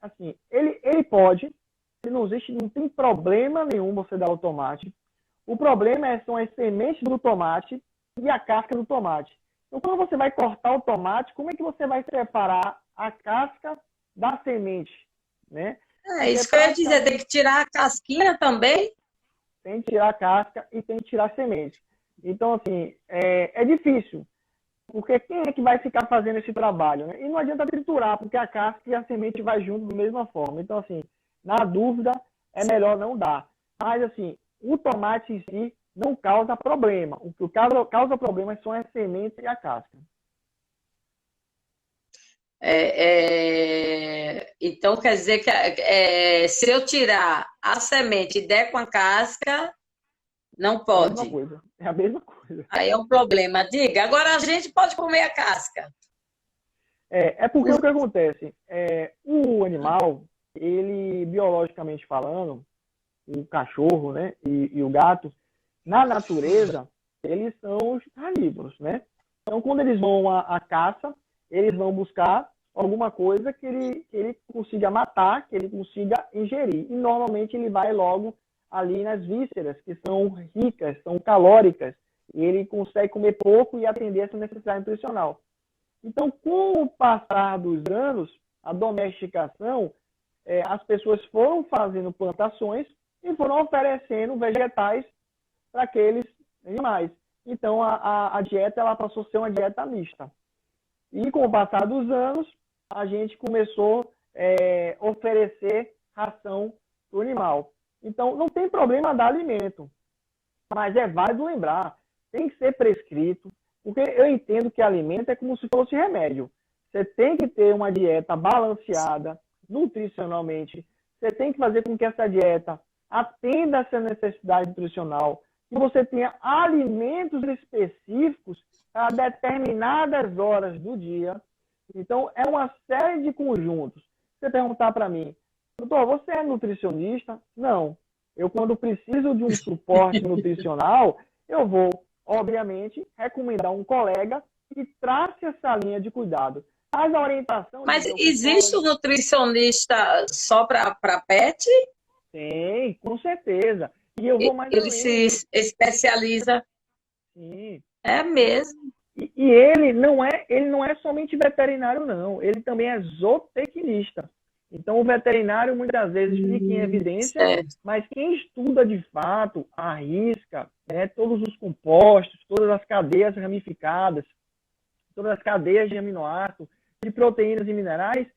assim, ele pode, não existe, não tem problema nenhum você dar o tomate. O problema são as sementes do tomate e a casca do tomate. Então, quando você vai cortar o tomate, como é que você vai separar a casca da semente, né?
Isso que eu ia dizer, tem que tirar a casquinha também?
Tem que tirar a casca e tem que tirar a semente. Então, assim, é difícil, porque quem é que vai ficar fazendo esse trabalho, né? E não adianta triturar, porque a casca e a semente vai junto da mesma forma. Então, assim, na dúvida, é melhor não dar. Mas, assim, o tomate em si não causa problema. O que causa problema são as sementes e a casca.
Então, quer dizer que se eu tirar a semente e der com a casca, não pode.
É a mesma coisa. É a mesma coisa.
Aí é um problema. Diga, agora a gente pode comer a casca.
Porque o que acontece? O animal, ele, biologicamente falando, o cachorro, né, e o gato, na natureza, eles são os carnívoros, né? Então, quando eles vão à caça, eles vão buscar alguma coisa que ele consiga matar, que ele consiga ingerir. E, normalmente, ele vai logo ali nas vísceras, que são ricas, são calóricas, e ele consegue comer pouco e atender essa necessidade nutricional. Então, com o passar dos anos, a domesticação, as pessoas foram fazendo plantações e foram oferecendo vegetais para aqueles animais. Então, a dieta ela passou a ser uma dieta mista. E com o passar dos anos, a gente começou a oferecer ração para o animal. Então, não tem problema dar alimento, mas é válido lembrar, tem que ser prescrito, porque eu entendo que alimento é como se fosse remédio. Você tem que ter uma dieta balanceada, nutricionalmente, você tem que fazer com que essa dieta atenda a essa necessidade nutricional, que você tenha alimentos específicos a determinadas horas do dia. Então, é uma série de conjuntos. Você perguntar para mim, doutor, você é nutricionista? Não. Eu, quando preciso de um suporte nutricional, eu vou, obviamente, recomendar um colega que trace essa linha de cuidado. Mas a orientação...
Mas existe um nutricionista só para pet?
Tem, com certeza. E eu vou mais
Ele se especializa.
Sim.
É mesmo.
E ele não é somente veterinário, não. Ele também é zootecnista. Então, o veterinário muitas vezes fica em evidência, mas quem estuda de fato, arrisca, né, todos os compostos, todas as cadeias ramificadas, todas as cadeias de aminoácidos, de proteínas e minerais,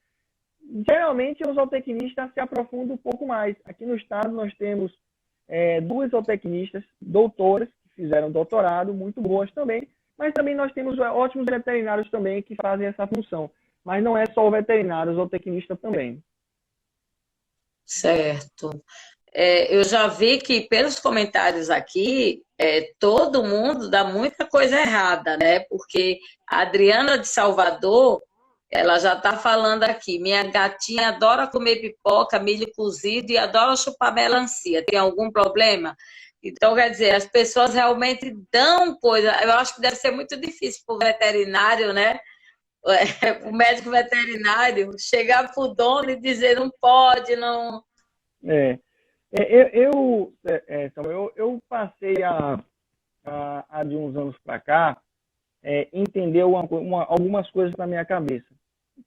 geralmente o zootecnista se aprofunda um pouco mais. Aqui no estado nós temos duas zootecnistas, doutoras, que fizeram doutorado, muito boas também, mas também nós temos ótimos veterinários também que fazem essa função. Mas não é só o veterinário, o zootecnista também.
Certo. Eu já vi que pelos comentários aqui, todo mundo dá muita coisa errada, né? Porque a Adriana de Salvador, Ela já está falando aqui. Minha gatinha adora comer pipoca, milho cozido e adora chupar melancia. Tem algum problema? Então, quer dizer, as pessoas realmente dão coisa. Eu acho que deve ser muito difícil para o veterinário, né? O médico veterinário chegar para o dono e dizer não pode, não.
É, Samuel, eu passei há de uns anos para cá entender algumas coisas na minha cabeça.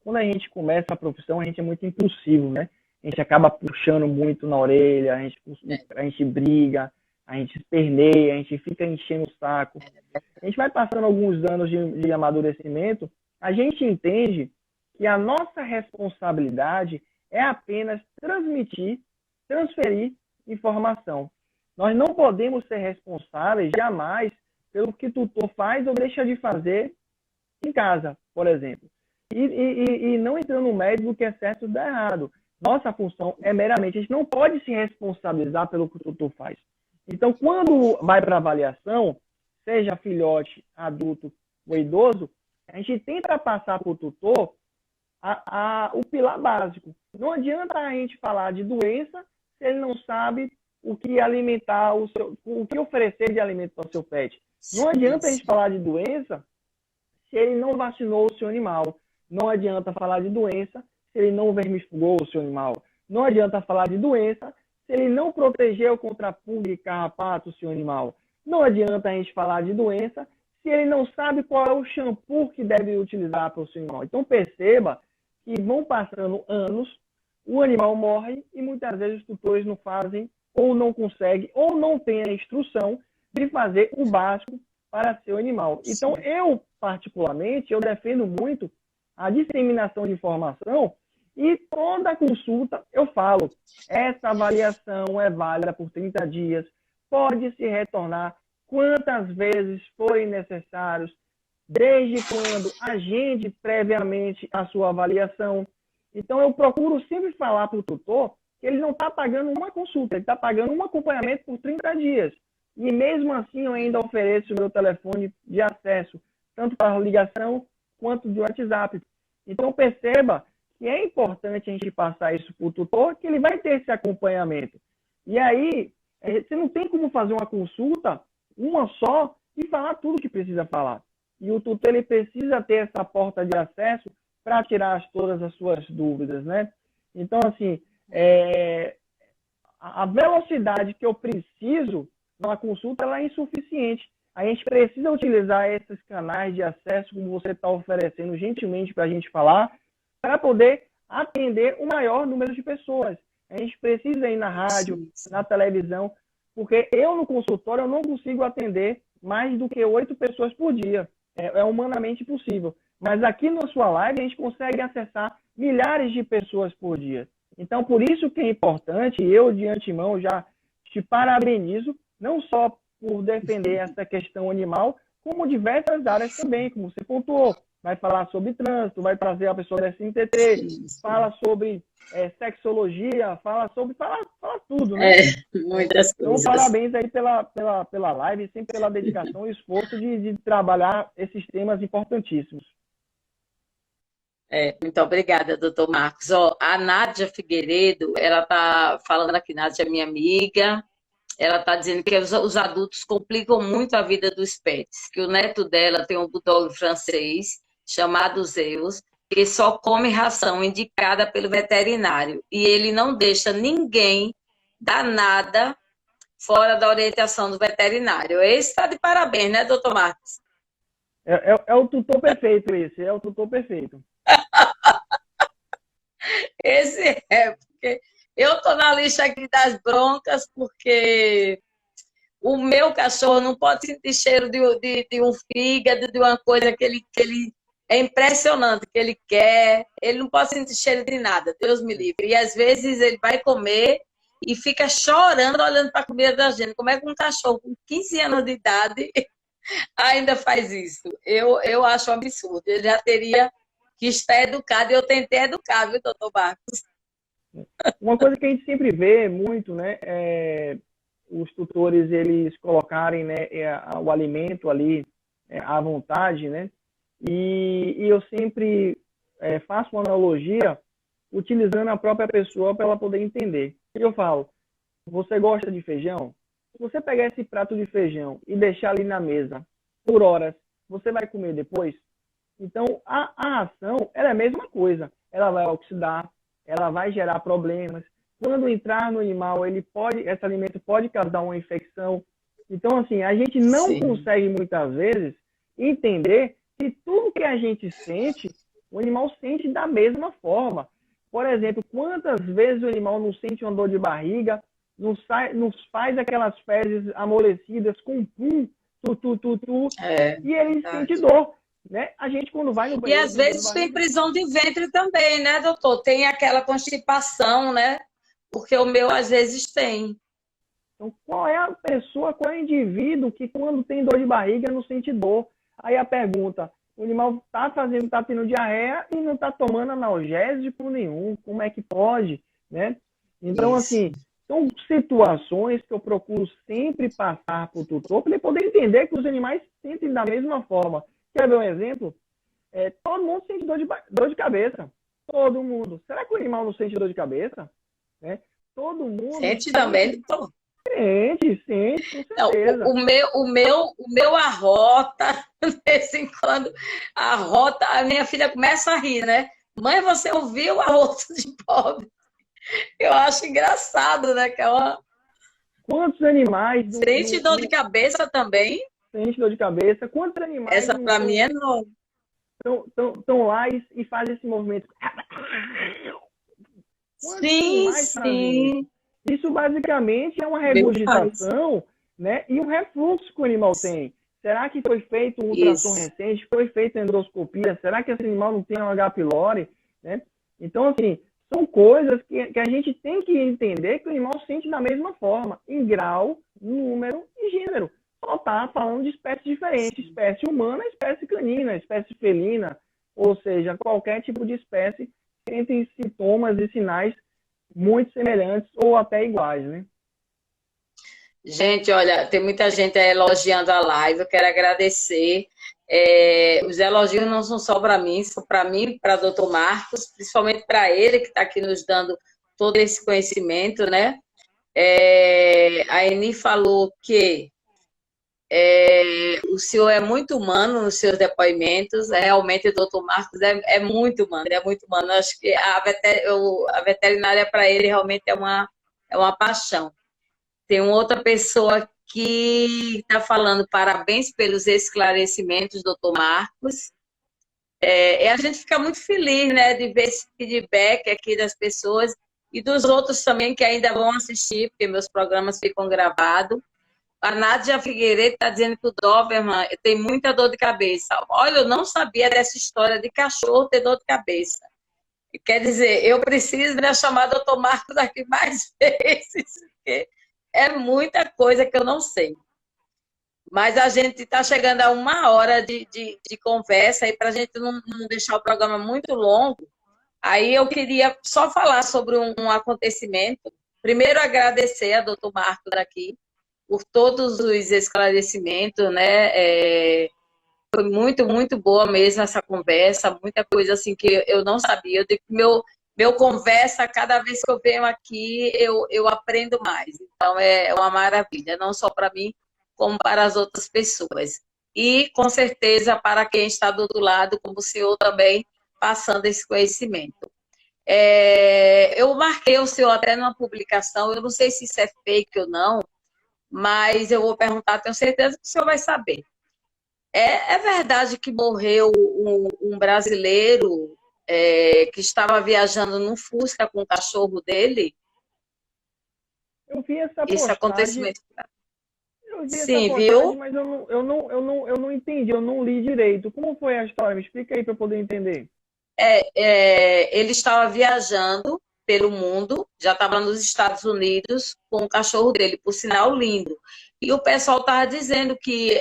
Quando a gente começa a profissão, a gente é muito impulsivo, né? A gente acaba puxando muito na orelha, a gente briga, a gente esperneia, a gente fica enchendo o saco. A gente vai passando alguns anos de amadurecimento, a gente entende que a nossa responsabilidade é apenas transferir informação. Nós não podemos ser responsáveis jamais pelo que o tutor faz ou deixa de fazer em casa, por exemplo. E não entrando no mérito do que é certo ou errado. Nossa função é meramente, a gente não pode se responsabilizar pelo que o tutor faz. Então, quando vai para avaliação, seja filhote, adulto ou idoso, a gente tenta passar para o tutor o pilar básico. Não adianta a gente falar de doença se ele não sabe o que alimentar o que oferecer de alimento para o seu pet. Não adianta a gente falar de doença se ele não vacinou o seu animal. Não adianta falar de doença se ele não vermifugou o seu animal. Não adianta falar de doença se ele não protegeu contra pulga e carrapato o seu animal. Não adianta a gente falar de doença se ele não sabe qual é o shampoo que deve utilizar para o seu animal. Então perceba que vão passando anos, o animal morre e muitas vezes os tutores não fazem ou não conseguem ou não têm a instrução de fazer o básico para seu animal. Então eu, particularmente, eu defendo muito a disseminação de informação e toda consulta eu falo, essa avaliação é válida por 30 dias, pode se retornar quantas vezes forem necessários, desde quando agende previamente a sua avaliação. Então eu procuro sempre falar para o tutor que ele não está pagando uma consulta, ele está pagando um acompanhamento por 30 dias. E mesmo assim eu ainda ofereço o meu telefone de acesso, tanto para ligação quanto de WhatsApp. Então perceba que é importante a gente passar isso para o tutor, que ele vai ter esse acompanhamento. E aí, você não tem como fazer uma consulta, uma só, e falar tudo que precisa falar. E o tutor ele precisa ter essa porta de acesso para tirar todas as suas dúvidas, né? Então, assim, a velocidade que eu preciso numa consulta ela é insuficiente. A gente precisa utilizar esses canais de acesso, como você está oferecendo gentilmente para a gente falar, para poder atender o maior número de pessoas. A gente precisa ir na rádio, na televisão, porque eu no consultório eu não consigo atender mais do que 8 pessoas por dia. É humanamente possível. Mas aqui na sua live a gente consegue acessar milhares de pessoas por dia. Então, por isso que é importante, eu de antemão já te parabenizo, não só por defender essa questão animal, como diversas áreas também, como você pontuou. Vai falar sobre trânsito, vai trazer a pessoa da SNTT, fala sobre sexologia, fala tudo, né?
Muitas
então,
coisas.
parabéns aí pela live, e sempre pela dedicação e esforço de trabalhar esses temas importantíssimos.
Muito obrigada, doutor Marcos. A Nádia Figueiredo, ela está falando aqui, Nádia é minha amiga, ela está dizendo que os adultos complicam muito a vida dos pets, que o neto dela tem um bulldog francês chamado Zeus, que só come ração indicada pelo veterinário, e ele não deixa ninguém dar nada fora da orientação do veterinário. Esse está de parabéns, né, doutor Marcos?
É o tutor perfeito esse, é o tutor perfeito.
Esse porque eu estou na lista aqui das broncas, porque o meu cachorro não pode sentir cheiro de um fígado, de uma coisa que ele é impressionante, que ele quer, ele não pode sentir cheiro de nada, Deus me livre. E às vezes ele vai comer e fica chorando, olhando para a comida da gente. Como é que um cachorro com 15 anos de idade ainda faz isso? Eu acho um absurdo. Ele já teria que estar educado, e eu tentei educar, viu, doutor Marcos?
Uma coisa que a gente sempre vê muito, né, os tutores, eles colocarem, né, o alimento ali à vontade, né, e eu sempre faço uma analogia utilizando a própria pessoa para ela poder entender. Eu falo, você gosta de feijão? Se você pegar esse prato de feijão e deixar ali na mesa por horas, você vai comer depois? Então, a ração ela é a mesma coisa. Ela vai oxidar, ela vai gerar problemas. Quando entrar no animal, esse alimento pode causar uma infecção. Então, assim, a gente não consegue muitas vezes entender que tudo que a gente sente, o animal sente da mesma forma. Por exemplo, quantas vezes o animal não sente uma dor de barriga, nos faz aquelas fezes amolecidas com pum, tu, e ele sente dor. Né? A gente, quando vai no banheiro...
E às vezes tem prisão de ventre também, né, doutor? Tem aquela constipação, né? Porque o meu às vezes tem.
Então, qual é a pessoa, qual é o indivíduo que quando tem dor de barriga não sente dor? Aí a pergunta, o animal tá tendo diarreia e não tá tomando analgésico nenhum, como é que pode, né? Então, assim, são situações que eu procuro sempre passar para o tutor para ele poder entender que os animais sentem da mesma forma. Quer ver um exemplo? Todo mundo sente dor de cabeça. Todo mundo. Será que o animal não sente dor de cabeça? Né? Todo mundo...
Sente também, doutor?
Sente, com certeza.
Não, o meu arrota, de vez em quando, arrota, a minha filha começa a rir, né? Mãe, você ouviu o arroto de pobre? Eu acho engraçado, né? Que é uma...
Quantos animais...
Sente dor de cabeça também?
Sente dor de cabeça. Quantos animais...
Essa para mim é nova.
Estão lá e fazem esse movimento.
Sim.
Isso basicamente é uma regurgitação, né? E um refluxo que o animal tem. Será que foi feito um ultrassom recente? Foi feita endoscopia? Será que esse animal não tem um H. pylori? Né? Então, assim, são coisas que a gente tem que entender que o animal sente da mesma forma, em grau, número e gênero. Só está falando de espécies diferentes. Espécie humana, espécie canina, espécie felina, ou seja, qualquer tipo de espécie tem sintomas e sinais muito semelhantes ou até iguais, né?
Gente, olha, tem muita gente elogiando a live, eu quero agradecer. Os elogios não são só para mim, são para mim e para o doutor Marcos, principalmente para ele, que está aqui nos dando todo esse conhecimento, né? A Eni falou que o senhor é muito humano nos seus depoimentos, realmente o doutor Marcos é muito humano, Eu acho que a veterinária para ele realmente é uma paixão. Tem uma outra pessoa que está falando parabéns pelos esclarecimentos, doutor Marcos. E a gente fica muito feliz, né, de ver esse feedback aqui das pessoas e dos outros também que ainda vão assistir, porque meus programas ficam gravados. A Nádia Figueiredo está dizendo que o Doberman tem muita dor de cabeça. Olha, eu não sabia dessa história de cachorro ter dor de cabeça. Quer dizer, eu preciso chamar o doutor Marcos aqui mais vezes, porque é muita coisa que eu não sei. Mas a gente está chegando a 1 hora de conversa, e para a gente não deixar o programa muito longo, aí eu queria só falar sobre um acontecimento. Primeiro, agradecer a doutor Marcos aqui, por todos os esclarecimentos, né? Foi muito, muito boa mesmo essa conversa, muita coisa assim que eu não sabia. Eu digo que meu conversa, cada vez que eu venho aqui, eu aprendo mais. Então, é uma maravilha, não só para mim, como para as outras pessoas. E, com certeza, para quem está do outro lado, como o senhor também, passando esse conhecimento. Eu marquei o senhor até numa publicação, eu não sei se isso é fake ou não, mas eu vou perguntar, tenho certeza que o senhor vai saber. É verdade que morreu um brasileiro que estava viajando num Fusca com o cachorro dele?
Eu vi essa postagem.
Esse acontecimento.
Sim, viu? Mas eu não entendi, eu não li direito. Como foi a história? Me explica aí para eu poder entender.
Ele estava viajando pelo mundo, já estava nos Estados Unidos com o cachorro dele, por sinal lindo. E o pessoal estava dizendo que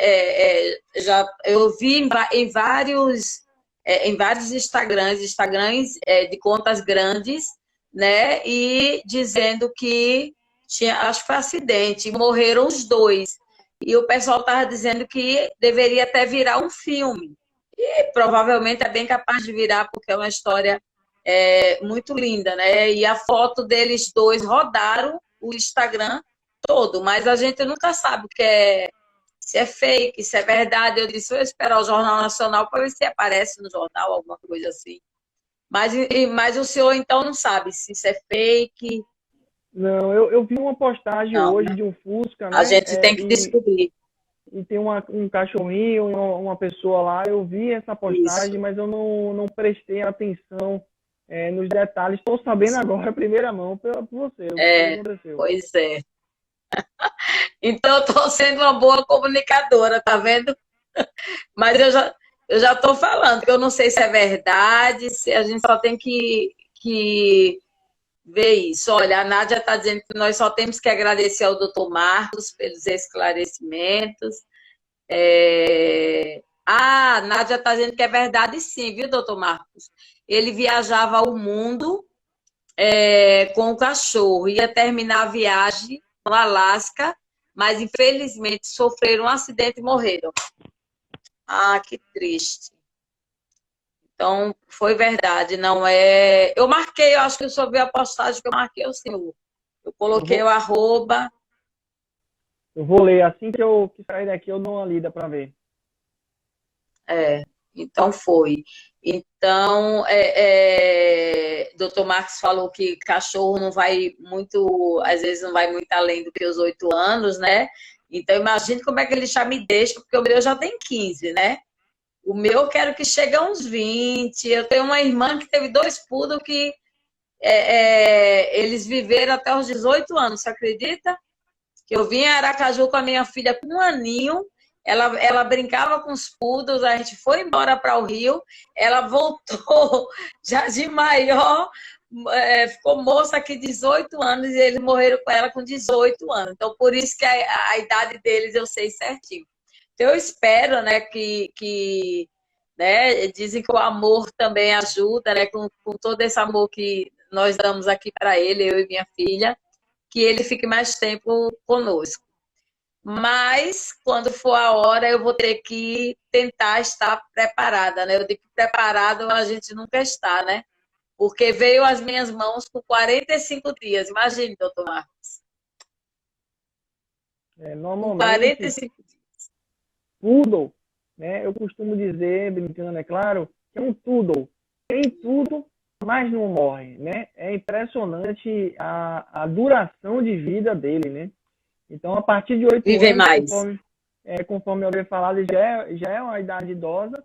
eu vi em vários Instagrams de contas grandes, né? E dizendo que acho que foi acidente, morreram os dois. E o pessoal estava dizendo que deveria até virar um filme E provavelmente é bem capaz de virar, porque é uma história muito linda, né? E a foto deles dois rodaram o Instagram todo, mas a gente nunca sabe se é fake, se é verdade. Eu disse, vou esperar o Jornal Nacional para ver se aparece no jornal, alguma coisa assim. Mas o senhor, então, não sabe se isso é fake.
Não, eu vi uma postagem
Não,
hoje
né?
de um Fusca,
A
né?
gente tem que descobrir
E tem um cachorrinho, uma pessoa lá. Eu vi essa
isso.
postagem, mas eu não prestei atenção nos detalhes. Estou sabendo agora, primeira mão, por você, o que aconteceu.
Pois é. Então, eu estou sendo uma boa comunicadora, tá vendo? Mas eu já estou falando, que eu não sei se é verdade, se a gente só tem que ver isso. Olha, a Nádia está dizendo que nós só temos que agradecer ao doutor Marcos pelos esclarecimentos. A Nádia está dizendo que é verdade sim, viu, doutor Marcos? Ele viajava ao mundo com o cachorro, ia terminar a viagem no Alasca, mas infelizmente sofreram um acidente e morreram. Ah, que triste. Então, foi verdade, não é. Eu marquei, eu acho que eu só vi a postagem que eu marquei o senhor. Eu coloquei o arroba.
Eu vou ler. Assim que sair daqui, eu dou uma lida para ver.
Então foi. Então, doutor Marcos falou que cachorro não vai muito, às vezes não vai muito além do que os 8 anos, né? Então, imagine como é que ele já me deixa, porque o meu já tem 15, né? O meu eu quero que chegue a uns 20. Eu tenho uma irmã que teve 2 poodle que eles viveram até os 18 anos, você acredita? Que eu vim em Aracaju com a minha filha com 1 aninho, ela brincava com os poodles, a gente foi embora para o Rio, ela voltou já de maior, ficou moça aqui 18 anos e eles morreram com ela com 18 anos. Então, por isso que a idade deles eu sei certinho. Então, eu espero, né, né, dizem que o amor também ajuda, né, com todo esse amor que nós damos aqui para ele, eu e minha filha, que ele fique mais tempo conosco. Mas, quando for a hora, eu vou ter que tentar estar preparada, né? Eu digo que preparado a gente nunca está, né? Porque veio às minhas mãos com 45 dias. Imagine, doutor Marcos. Com
Normalmente,
45 dias.
poodle, né? Eu costumo dizer, brincando, é claro, que é um poodle. Tem tudo, mas não morre, né? É impressionante a duração de vida dele, né? Então, a partir de 8
Vivem
anos,
mais.
conforme eu havia falado, já é uma idade idosa.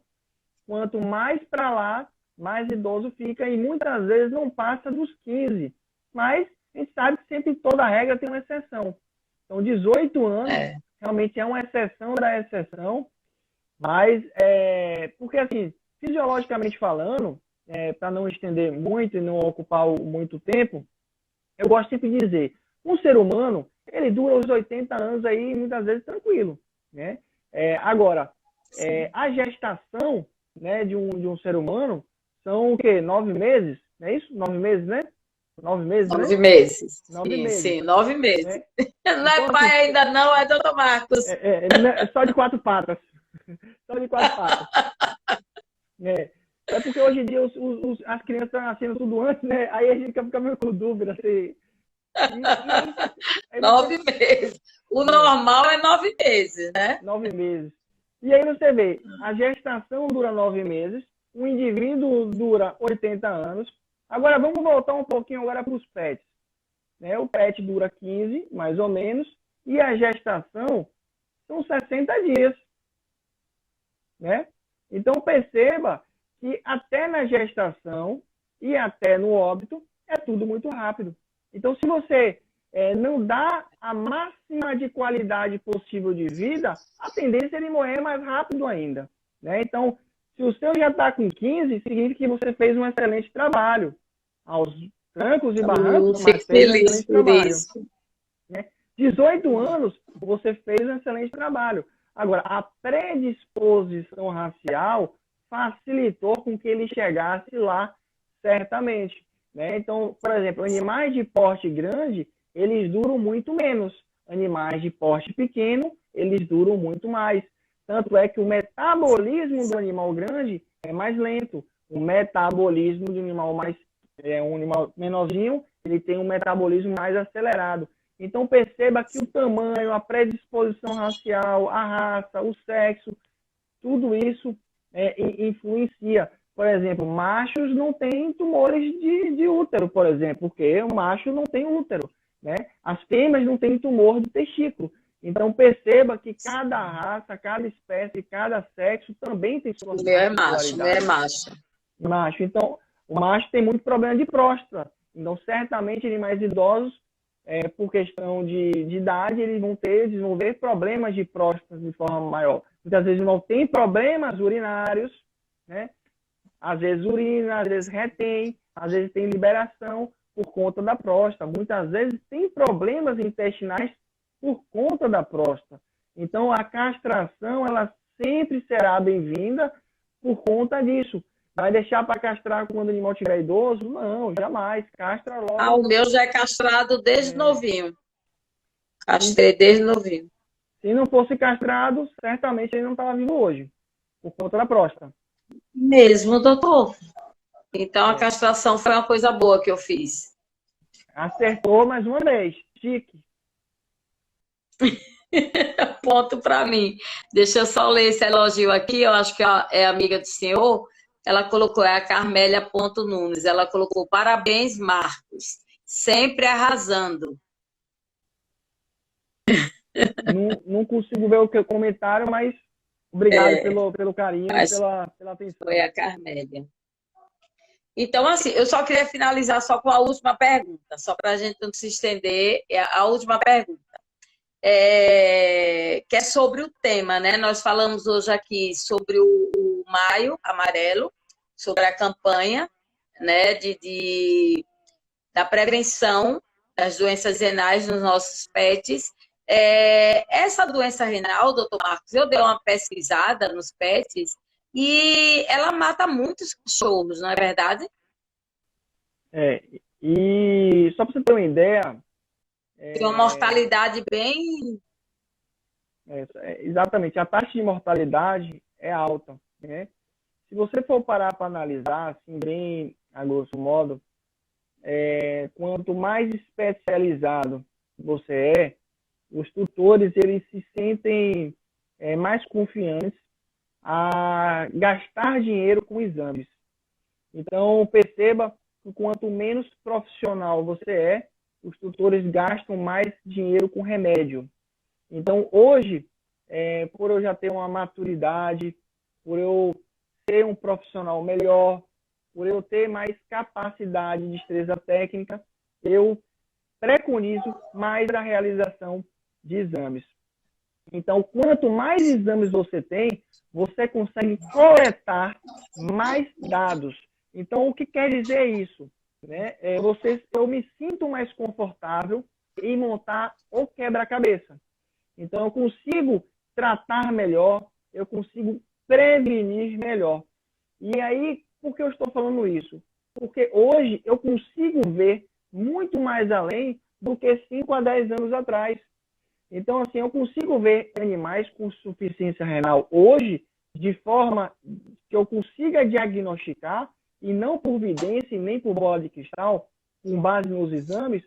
Quanto mais para lá, mais idoso fica e muitas vezes não passa dos 15. Mas a gente sabe que sempre toda regra tem uma exceção. Então, 18 anos realmente é uma exceção da exceção. Mas, porque assim, fisiologicamente falando, para não estender muito e não ocupar muito tempo, eu gosto sempre de dizer, um ser humano, ele dura os 80 anos aí, muitas vezes tranquilo, né? Agora, a gestação, né, de um ser humano são o quê? 9 meses? Não é isso? 9 meses, né? 9 meses,
9
né?
meses.
9
Sim,
meses.
sim, 9 meses.
Né?
Não é
Então,
pai
assim,
ainda não, é doutor Marcos.
É só de 4 patas. Só de 4 patas. É porque hoje em dia as crianças estão nascendo tudo antes, né? Aí a gente fica meio com dúvida. Assim, aí
9 meses. O normal é 9 meses, né?
9 meses. E aí você vê, a gestação dura 9 meses, o indivíduo dura 80 anos. Agora vamos voltar um pouquinho agora para os pets. Né? O pet dura 15, mais ou menos, e a gestação são 60 dias. Né? Então perceba que até na gestação e até no óbito é tudo muito rápido. Então se você não dá a máxima de qualidade possível de vida, a tendência é ele morrer mais rápido ainda. Né? Então, se o seu já está com 15, significa que você fez um excelente trabalho. Aos trancos e barrancos, mas fez um excelente trabalho. Isso. Né? 18 anos, você fez um excelente trabalho. Agora, a predisposição racial facilitou com que ele chegasse lá certamente. Né? Então, por exemplo, animais de porte grande, eles duram muito menos. Animais de porte pequeno, eles duram muito mais. Tanto é que o metabolismo do animal grande é mais lento. O metabolismo do animal um animal menorzinho, ele tem um metabolismo mais acelerado. Então, perceba que o tamanho, a predisposição racial, a raça, o sexo, tudo isso influencia. Por exemplo, machos não têm tumores de útero, por exemplo, porque o macho não tem útero, né? As fêmeas não têm tumor de testículo. Então, perceba que cada raça, cada espécie, cada sexo também tem suas particularidades.
O meu é macho.
Macho. Então, o macho tem muito problema de próstata. Então, certamente, animais idosos, por questão de idade, eles vão desenvolver problemas de próstata de forma maior. Muitas vezes não tem problemas urinários, né? Às vezes urina, às vezes retém, às vezes tem liberação por conta da próstata. Muitas vezes tem problemas intestinais por conta da próstata. Então, a castração, ela sempre será bem-vinda por conta disso. Vai deixar para castrar quando o animal estiver idoso? Não, jamais. Castra logo.
O meu já é castrado desde novinho. Castrei desde novinho.
Se não fosse castrado, certamente ele não estava vivo hoje, por conta da próstata.
Mesmo, doutor. Então, a castração foi uma coisa boa que eu fiz.
Acertou mais uma vez. Chique.
Ponto para mim. Deixa eu só ler esse elogio aqui. Eu acho que é amiga do senhor. Ela colocou, é a Carmélia Ponto Nunes. Ela colocou, parabéns, Marcos. Sempre arrasando.
Não consigo ver o comentário, mas obrigado pelo carinho e pela atenção.
Foi a Carmélia. Então, assim, eu só queria finalizar só com a última pergunta, só para a gente não se estender. A última pergunta, que é sobre o tema, né? Nós falamos hoje aqui sobre o Maio Amarelo, sobre a campanha, né, da prevenção das doenças renais nos nossos pets. Essa doença renal, doutor Marcos, eu dei uma pesquisada nos pets e ela mata muitos cachorros, não é verdade?
E só para você ter uma ideia...
Tem uma mortalidade bem...
exatamente, a taxa de mortalidade é alta, né? Se você for parar para analisar, assim, bem a grosso modo, quanto mais especializado você os tutores eles se sentem mais confiantes a gastar dinheiro com exames. Então, perceba que quanto menos profissional você os tutores gastam mais dinheiro com remédio. Então, hoje, por eu já ter uma maturidade, por eu ser um profissional melhor, por eu ter mais capacidade de destreza técnica, eu preconizo mais a realização de exames. Então, quanto mais exames você tem, você consegue coletar mais dados. Então, o que quer dizer isso? Né? Eu me sinto mais confortável em montar o quebra-cabeça. Então, eu consigo tratar melhor, eu consigo prevenir melhor. E aí, por que eu estou falando isso? Porque hoje eu consigo ver muito mais além do que 5 a 10 anos atrás. Então, assim, eu consigo ver animais com insuficiência renal hoje de forma que eu consiga diagnosticar, e não por vidência, nem por bola de cristal, com base nos exames,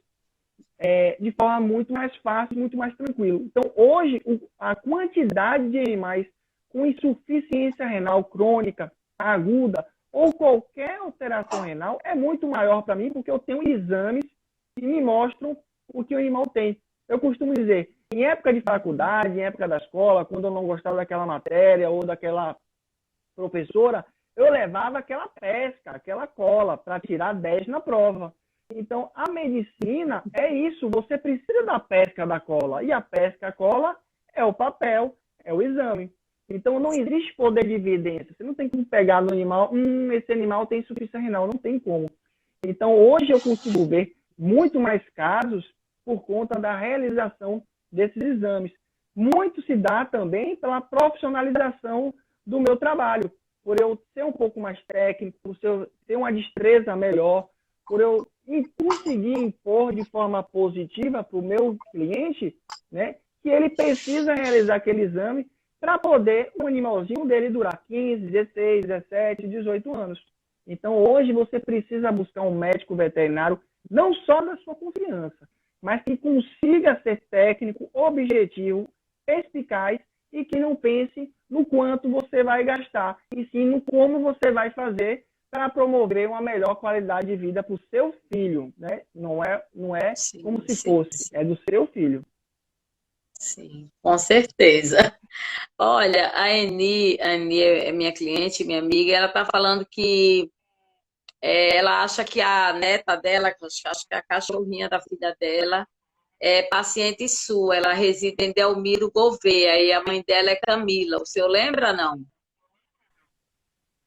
de forma muito mais fácil, muito mais tranquila. Então, hoje, a quantidade de animais com insuficiência renal crônica, aguda, ou qualquer alteração renal é muito maior para mim, porque eu tenho exames que me mostram o que o animal tem. Eu costumo dizer, em época de faculdade, em época da escola, quando eu não gostava daquela matéria ou daquela professora, eu levava aquela pesca, aquela cola, para tirar 10 na prova. Então, a medicina é isso, você precisa da pesca da cola. E a pesca, a cola, é o papel, é o exame. Então, não existe poder de evidência. Você não tem como pegar no animal, esse animal tem insuficiência renal, não tem como. Então, hoje eu consigo ver muito mais casos por conta da realização desses exames. Muito se dá também pela profissionalização do meu trabalho. Por eu ser um pouco mais técnico, por eu ter uma destreza melhor, por eu conseguir impor de forma positiva para o meu cliente, né, que ele precisa realizar aquele exame para poder o animalzinho dele durar 15, 16, 17, 18 anos. Então, hoje você precisa buscar um médico veterinário, não só da sua confiança, mas que consiga ser técnico, objetivo, eficaz e que não pense no quanto você vai gastar, e sim no como você vai fazer para promover uma melhor qualidade de vida para o seu filho, né? Não é
Sim,
como se
sim,
fosse,
sim,
é do seu filho.
sim, com certeza. Olha, a Eni é minha cliente, minha amiga, ela está falando que ela acha que a neta dela, que eu acho que é a cachorrinha da filha dela, é paciente sua. Ela reside em Delmiro Gouveia e a mãe dela é Camila. O senhor lembra, não?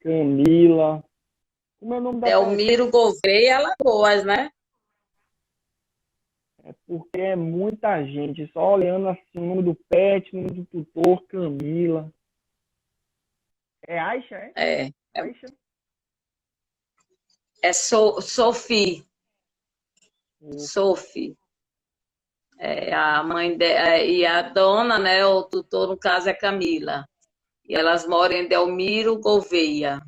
Camila. Como é o nome da pet?
Delmiro Gouveia, Alagoas, né?
É porque é muita gente, só olhando assim o nome do pet, o nome do tutor, Camila. É Aisha, é?
É,
Aisha?
Sophie. Sophie. A mãe e a dona, né? O tutor, no caso, é Camila. E elas moram em Delmiro Gouveia.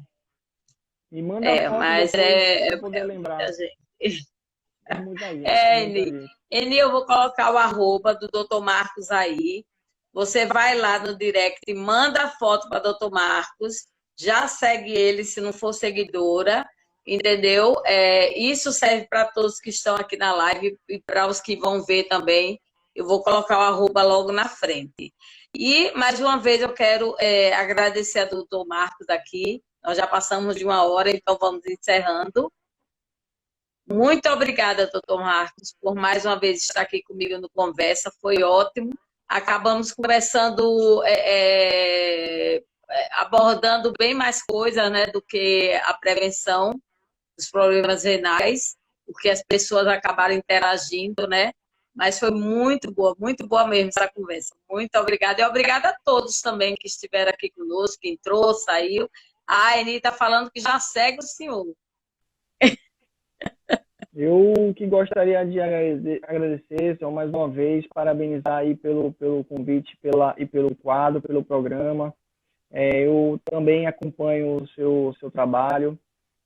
Me manda a foto
Mas
depois para poder
é muita
lembrar.
gente.
É muita gente,
É,
muita
Eni.
gente.
Eni, eu vou colocar o arroba do Dr. Marcos aí. Você vai lá no direct e manda a foto para Dr. Marcos. Já segue ele, se não for seguidora, entendeu? Isso serve para todos que estão aqui na live e para os que vão ver também. Eu vou colocar o arroba logo na frente. E, mais uma vez, eu quero agradecer a Dr. Marcos aqui. Nós já passamos de 1 hora, então vamos encerrando. Muito obrigada, doutor Marcos, por mais uma vez estar aqui comigo no Conversa, foi ótimo. Acabamos conversando, abordando bem mais coisas, né, do que a prevenção dos problemas renais, porque as pessoas acabaram interagindo, né? Mas foi muito boa mesmo essa conversa. Muito obrigada. E obrigada a todos também que estiveram aqui conosco, que entrou, saiu. A Eni está falando que já segue o senhor.
Eu que gostaria de agradecer só mais uma vez, parabenizar aí pelo convite e pelo quadro, pelo programa. Eu também acompanho o seu trabalho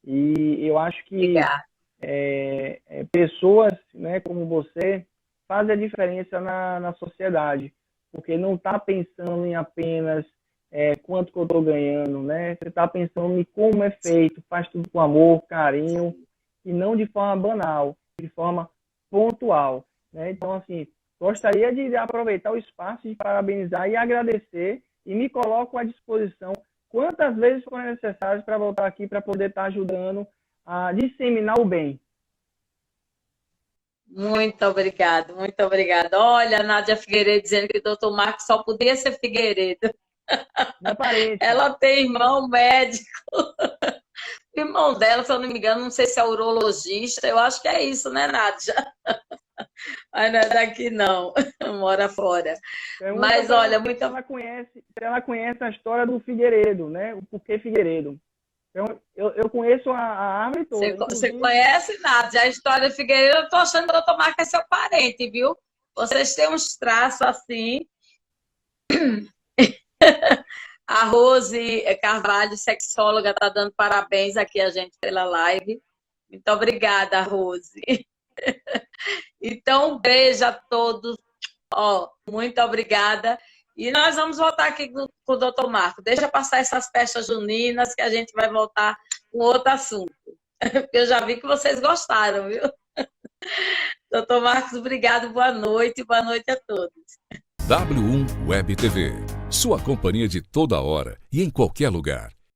e eu acho que pessoas, né, como você fazem a diferença na sociedade, porque não está pensando em apenas quanto que eu estou ganhando, né? Você está pensando em como é feito, faz tudo com amor, carinho, e não de forma banal, de forma pontual, né? Então, assim, gostaria de aproveitar o espaço de parabenizar e agradecer e me coloco à disposição quantas vezes forem necessárias para voltar aqui para poder estar ajudando a disseminar o bem.
Muito obrigada, muito obrigada. Olha, a Nádia Figueiredo dizendo que o doutor Marcos só podia ser Figueiredo.
Minha parente.
Ela tem irmão médico. O irmão dela, se eu não me engano, não sei se é urologista, eu acho que é isso, né, Nádia? Mas não é daqui, não. Mora fora. Mas, olha, muito...
Se ela conhece a história do Figueiredo, né? O porquê Figueiredo. Então, eu conheço a árvore toda.
Você conhece, Nádia? A história do Figueiredo, eu tô achando que o doutor Marcos é seu parente, viu? Vocês têm uns traços assim... A Rose Carvalho, sexóloga, está dando parabéns aqui a gente pela live. Muito obrigada, Rose. Então, um beijo a todos. Muito obrigada. E nós vamos voltar aqui com o doutor Marco. Deixa passar essas festas juninas que a gente vai voltar com outro assunto. Eu já vi que vocês gostaram, viu? Doutor Marcos, obrigado. Boa noite a todos.
W1 Web TV. Sua companhia de toda hora e em qualquer lugar.